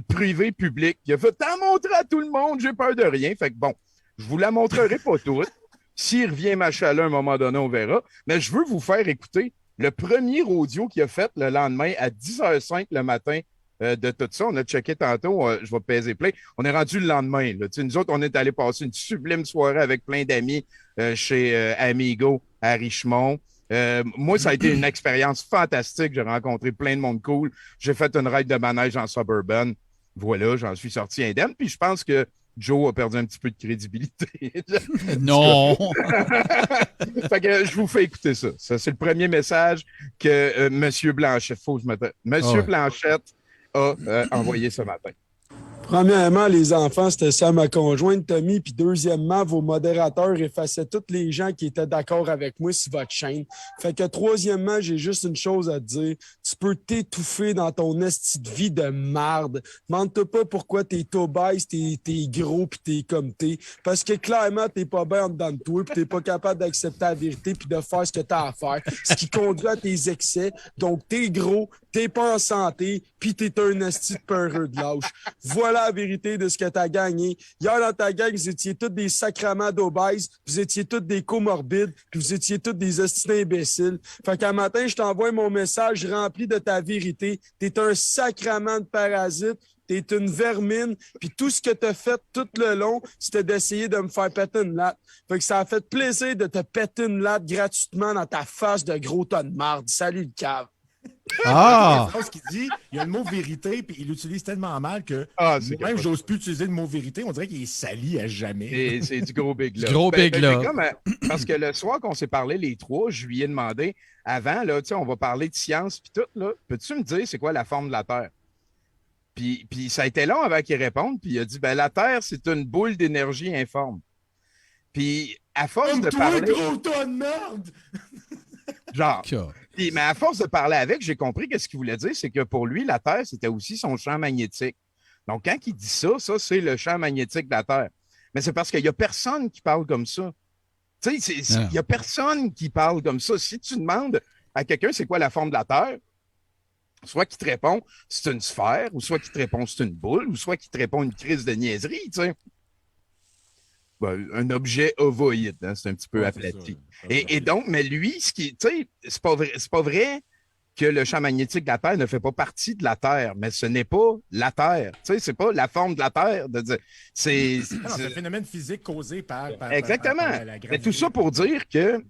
Privé-public. Il a fait, t'en montrer à tout le monde, j'ai peur de rien. Fait que bon, je vous la montrerai pas toute. S'il revient machallah à un moment donné, on verra. Mais je veux vous faire écouter le premier audio qu'il a fait le lendemain à 10h05 le matin de tout ça. On a checké tantôt, je vais peser play. On est rendu le lendemain. Là. Nous autres, on est allé passer une sublime soirée avec plein d'amis chez Amigo à Richemont. Moi, ça a été une expérience fantastique. J'ai rencontré plein de monde cool. J'ai fait une ride de manège en Suburban. Voilà, j'en suis sorti indemne. Puis je pense que Joe a perdu un petit peu de crédibilité. Non! Fait que je vous fais écouter ça. Ça, c'est le premier message que M. Blanchette, Blanchette a envoyé ce matin. Premièrement, les enfants, c'était ça ma conjointe, Tommy. Puis deuxièmement, vos modérateurs effaçaient tous les gens qui étaient d'accord avec moi sur votre chaîne. Fait que troisièmement, j'ai juste une chose à te dire. Tu peux t'étouffer dans ton esti de vie de marde. Demande-toi pas pourquoi t'es obèse, t'es gros pis t'es comme t'es. Parce que clairement, t'es pas bien en dedans de toi pis t'es pas capable d'accepter la vérité puis de faire ce que t'as à faire. Ce qui conduit à tes excès. Donc, t'es gros, t'es pas en santé pis t'es un esti de peureux de lâche. Voilà la vérité de ce que t'as gagné. Hier, dans ta gang, vous étiez tous des sacraments d'obèses, vous étiez tous des comorbides, puis vous étiez tous des hosties imbéciles. Fait qu'un matin, je t'envoie mon message rempli de ta vérité. T'es un sacrament de parasite, t'es une vermine, puis tout ce que t'as fait tout le long, c'était d'essayer de me faire péter une latte. Fait que ça a fait plaisir de te péter une latte gratuitement dans ta face de gros tas de marde. Salut le cave. Ah! Ce qu'il dit, il y a le mot vérité, puis il l'utilise tellement mal que même j'ose plus utiliser le mot vérité. On dirait qu'il est sali à jamais. C'est du gros big là. Du gros big là. Parce que le soir qu'on s'est parlé les trois, je lui ai demandé, avant, là, on va parler de science puis tout, là, peux-tu me dire c'est quoi la forme de la Terre? Puis ça a été long avant qu'il réponde, puis il a dit, ben la Terre, c'est une boule d'énergie informe. Puis à force de parler... gros tas de merde! Genre... Mais à force de parler avec, j'ai compris que ce qu'il voulait dire, c'est que pour lui, la Terre, c'était aussi son champ magnétique. Donc, quand il dit ça, c'est le champ magnétique de la Terre. Mais c'est parce qu'il n'y a personne qui parle comme ça. Tu sais, il n'y a personne qui parle comme ça. Si tu demandes à quelqu'un c'est quoi la forme de la Terre, soit qu'il te répond c'est une sphère, ou soit qu'il te répond c'est une boule, ou soit qu'il te répond une crise de niaiserie, tu sais. Ben, un objet ovoïde, hein, c'est un petit peu aplati. Et donc, mais lui, ce qui, tu sais, c'est pas vrai que le champ magnétique de la Terre ne fait pas partie de la Terre, mais ce n'est pas la Terre. Tu sais, c'est pas la forme de la Terre. C'est un phénomène physique causé par exactement. par la Mais gravité. tout ça pour dire que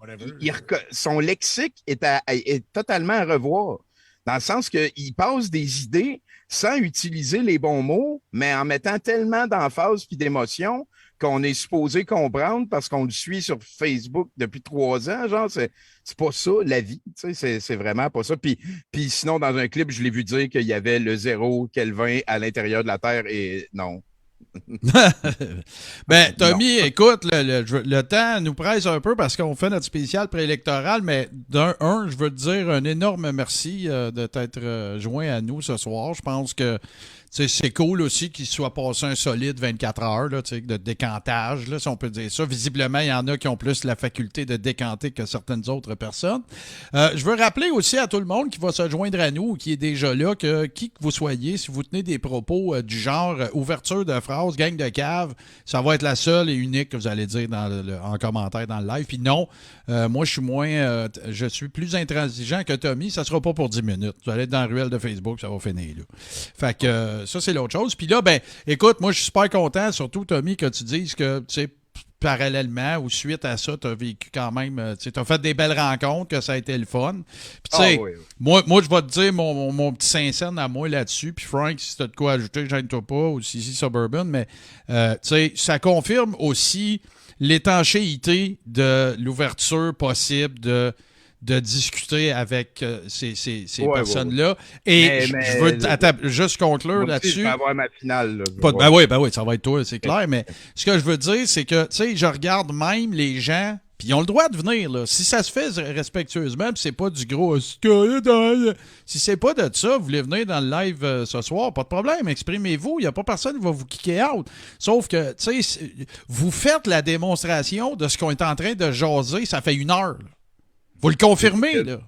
son lexique est totalement à revoir. Dans le sens qu'il passe des idées sans utiliser les bons mots, mais en mettant tellement d'emphase puis d'émotion qu'on est supposé comprendre parce qu'on le suit sur Facebook depuis 3 ans. Genre, c'est pas ça, la vie. Tu sais, c'est vraiment pas ça. Puis sinon, dans un clip, je l'ai vu dire qu'il y avait le 0 Kelvin à l'intérieur de la Terre et non. Ben, Tommy, écoute, le temps nous presse un peu parce qu'on fait notre spécial préélectoral, mais je veux te dire un énorme merci de t'être joint à nous ce soir. Je pense que c'est cool aussi qu'il soit passé un solide 24 heures là, de décantage, là, si on peut dire ça. Visiblement, il y en a qui ont plus la faculté de décanter que certaines autres personnes. Je veux rappeler aussi à tout le monde qui va se joindre à nous ou qui est déjà là que qui que vous soyez, si vous tenez des propos du genre ouverture de phrase, gang de cave, ça va être la seule et unique que vous allez dire en commentaire dans le live. Puis non, moi je suis plus intransigeant que Tommy, ça sera pas pour 10 minutes. Vous allez être dans la ruelle de Facebook, ça va finir là. Fait que ça, c'est l'autre chose. Puis là, ben, écoute, moi, je suis super content, surtout, Tommy, que tu dises que, tu sais, parallèlement ou suite à ça, tu as vécu quand même, tu as fait des belles rencontres, que ça a été le fun. Puis, tu sais, oui. moi, je vais te dire mon petit Saint-Saëns à moi là-dessus. Puis, Frank, si tu as de quoi ajouter, gêne-toi pas, ou si Suburban, mais, tu sais, ça confirme aussi l'étanchéité de l'ouverture possible de discuter avec ces personnes-là. Et je veux juste conclure là-dessus. Je vais avoir ma finale. Là, ben oui, ça va être toi, c'est clair. Mais ce que je veux dire, c'est que, tu sais, je regarde même les gens, puis ils ont le droit de venir, là. Si ça se fait respectueusement, puis c'est pas du gros... Si c'est pas de ça, vous voulez venir dans le live ce soir, pas de problème, exprimez-vous. Il n'y a pas personne qui va vous kicker out. Sauf que, tu sais, vous faites la démonstration de ce qu'on est en train de jaser, ça fait 1 heure, là. Vous le confirmez, là.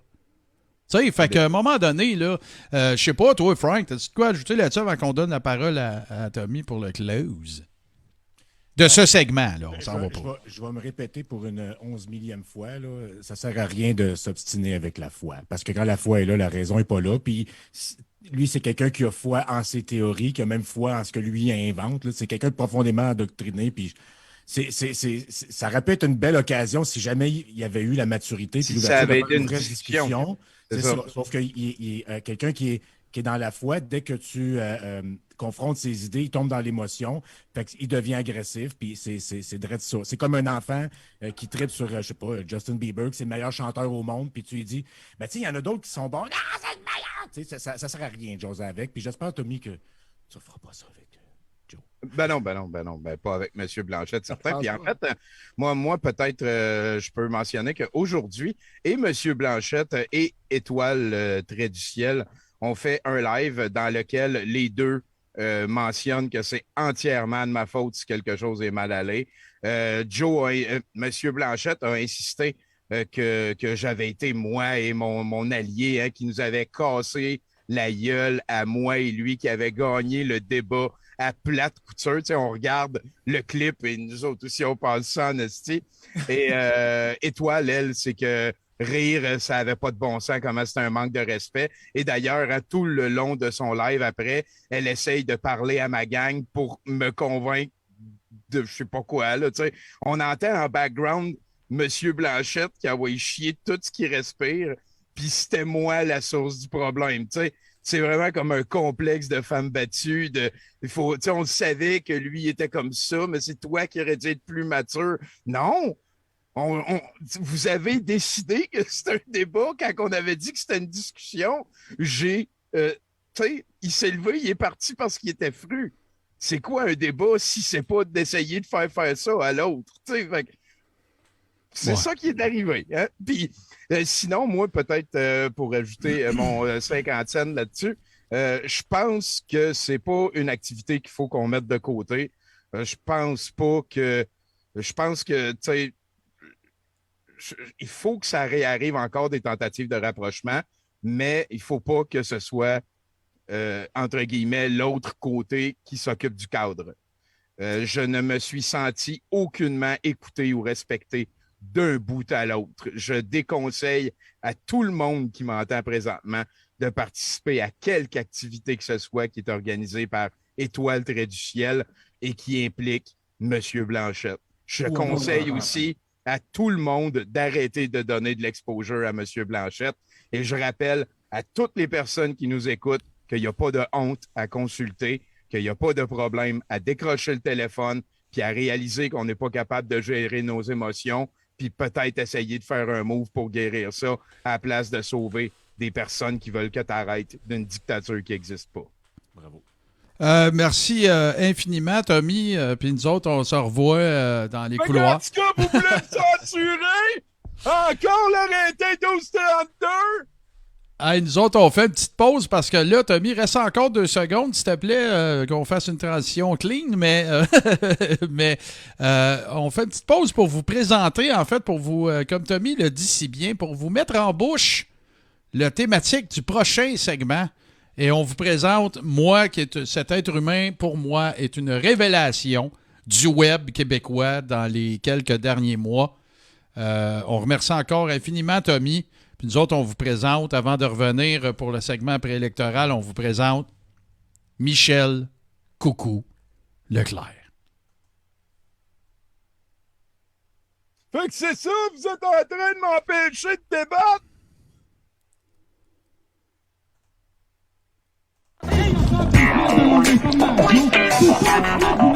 Tu sais, fait qu'à un moment donné, là, je sais pas, toi, Frank, t'as-tu de quoi ajouter là-dessus avant qu'on donne la parole à Tommy pour le close? De ce segment, là, on s'en va pas. Je vais me répéter pour une 11 millième fois, là, ça sert à rien de s'obstiner avec la foi. Parce que quand la foi est là, la raison n'est pas là. Puis lui, c'est quelqu'un qui a foi en ses théories, qui a même foi en ce que lui invente. Là. C'est quelqu'un de profondément endoctriné, puis... ça aurait pu être une belle occasion si jamais il y avait eu la maturité. Si ça avait été une vraie discussion. C'est ça. Sauf qu'il est quelqu'un qui est dans la foi. Dès que tu confrontes ses idées, il tombe dans l'émotion. Il devient agressif. Puis c'est direct ça. C'est comme un enfant qui tripe sur, je sais pas, Justin Bieber, qui c'est le meilleur chanteur au monde. Puis tu lui dis, ben tu sais, il y en a d'autres qui sont bons. Non, c'est le meilleur! Tu sais, ça sert à rien de jaser avec. Puis j'espère, Tommy, que tu ne feras pas ça avec. Ben non, pas avec M. Blanchette, certain. Puis en fait, moi peut-être, je peux mentionner qu'aujourd'hui, et M. Blanchette et Étoile Trait du Ciel ont fait un live dans lequel les deux mentionnent que c'est entièrement de ma faute si quelque chose est mal allé. M. Blanchette a insisté que j'avais été moi et mon allié qui nous avait cassé la gueule à moi et lui qui avait gagné le débat à plate couture. Tu sais, on regarde le clip et nous autres aussi, on pense ça en esti. Et Étoile, elle, c'est que rire, ça avait pas de bon sens, comment c'était un manque de respect. Et d'ailleurs, tout le long de son live après, elle essaye de parler à ma gang pour me convaincre de je sais pas quoi. Là, tu sais. On entend en background Monsieur Blanchette qui a envoyé chier tout ce qui respire, puis c'était moi la source du problème. Tu sais. C'est vraiment comme un complexe de femme battue. On savait que lui était comme ça, mais c'est toi qui aurais dû être plus mature. Non! Vous avez décidé que c'était un débat quand on avait dit que c'était une discussion. Il s'est levé, il est parti parce qu'il était fru. C'est quoi un débat si c'est pas d'essayer de faire ça à l'autre? C'est ça qui est arrivé. Hein? Puis, sinon, moi, peut-être pour ajouter mon 50 cents là-dessus, je pense que c'est pas une activité qu'il faut qu'on mette de côté. Je pense que, tu sais, il faut que ça réarrive encore des tentatives de rapprochement, mais il faut pas que ce soit, entre guillemets, l'autre côté qui s'occupe du cadre. Je ne me suis senti aucunement écouté ou respecté d'un bout à l'autre. Je déconseille à tout le monde qui m'entend présentement de participer à quelque activité que ce soit qui est organisée par Étoile Trait du Ciel et qui implique M. Blanchette. Je conseille aussi à tout le monde d'arrêter de donner de l'exposure à M. Blanchette. Et je rappelle à toutes les personnes qui nous écoutent qu'il n'y a pas de honte à consulter, qu'il n'y a pas de problème à décrocher le téléphone, puis à réaliser qu'on n'est pas capable de gérer nos émotions, puis peut-être essayer de faire un move pour guérir ça à la place de sauver des personnes qui veulent que tu arrêtes d'une dictature qui n'existe pas. Bravo. Merci infiniment, Tommy. Puis nous autres, on se revoit dans les couloirs. En tout cas, vous voulez me censurer? Encore l'arrêté 1232? Hey, nous autres, on fait une petite pause parce que là, Tommy, reste encore 2 secondes, s'il te plaît, qu'on fasse une transition clean, mais on fait une petite pause pour vous présenter, en fait, pour vous, comme Tommy le dit si bien, pour vous mettre en bouche la thématique du prochain segment. Et on vous présente, moi, qui est cet être humain, pour moi, est une révélation du web québécois dans les quelques derniers mois. On remercie encore infiniment Tommy. Puis nous autres, on vous présente, avant de revenir pour le segment préélectoral, on vous présente Michel Coucou Leclerc. Fait que c'est ça, vous êtes en train de m'empêcher de débattre? Hey, on s'en fout de l'information.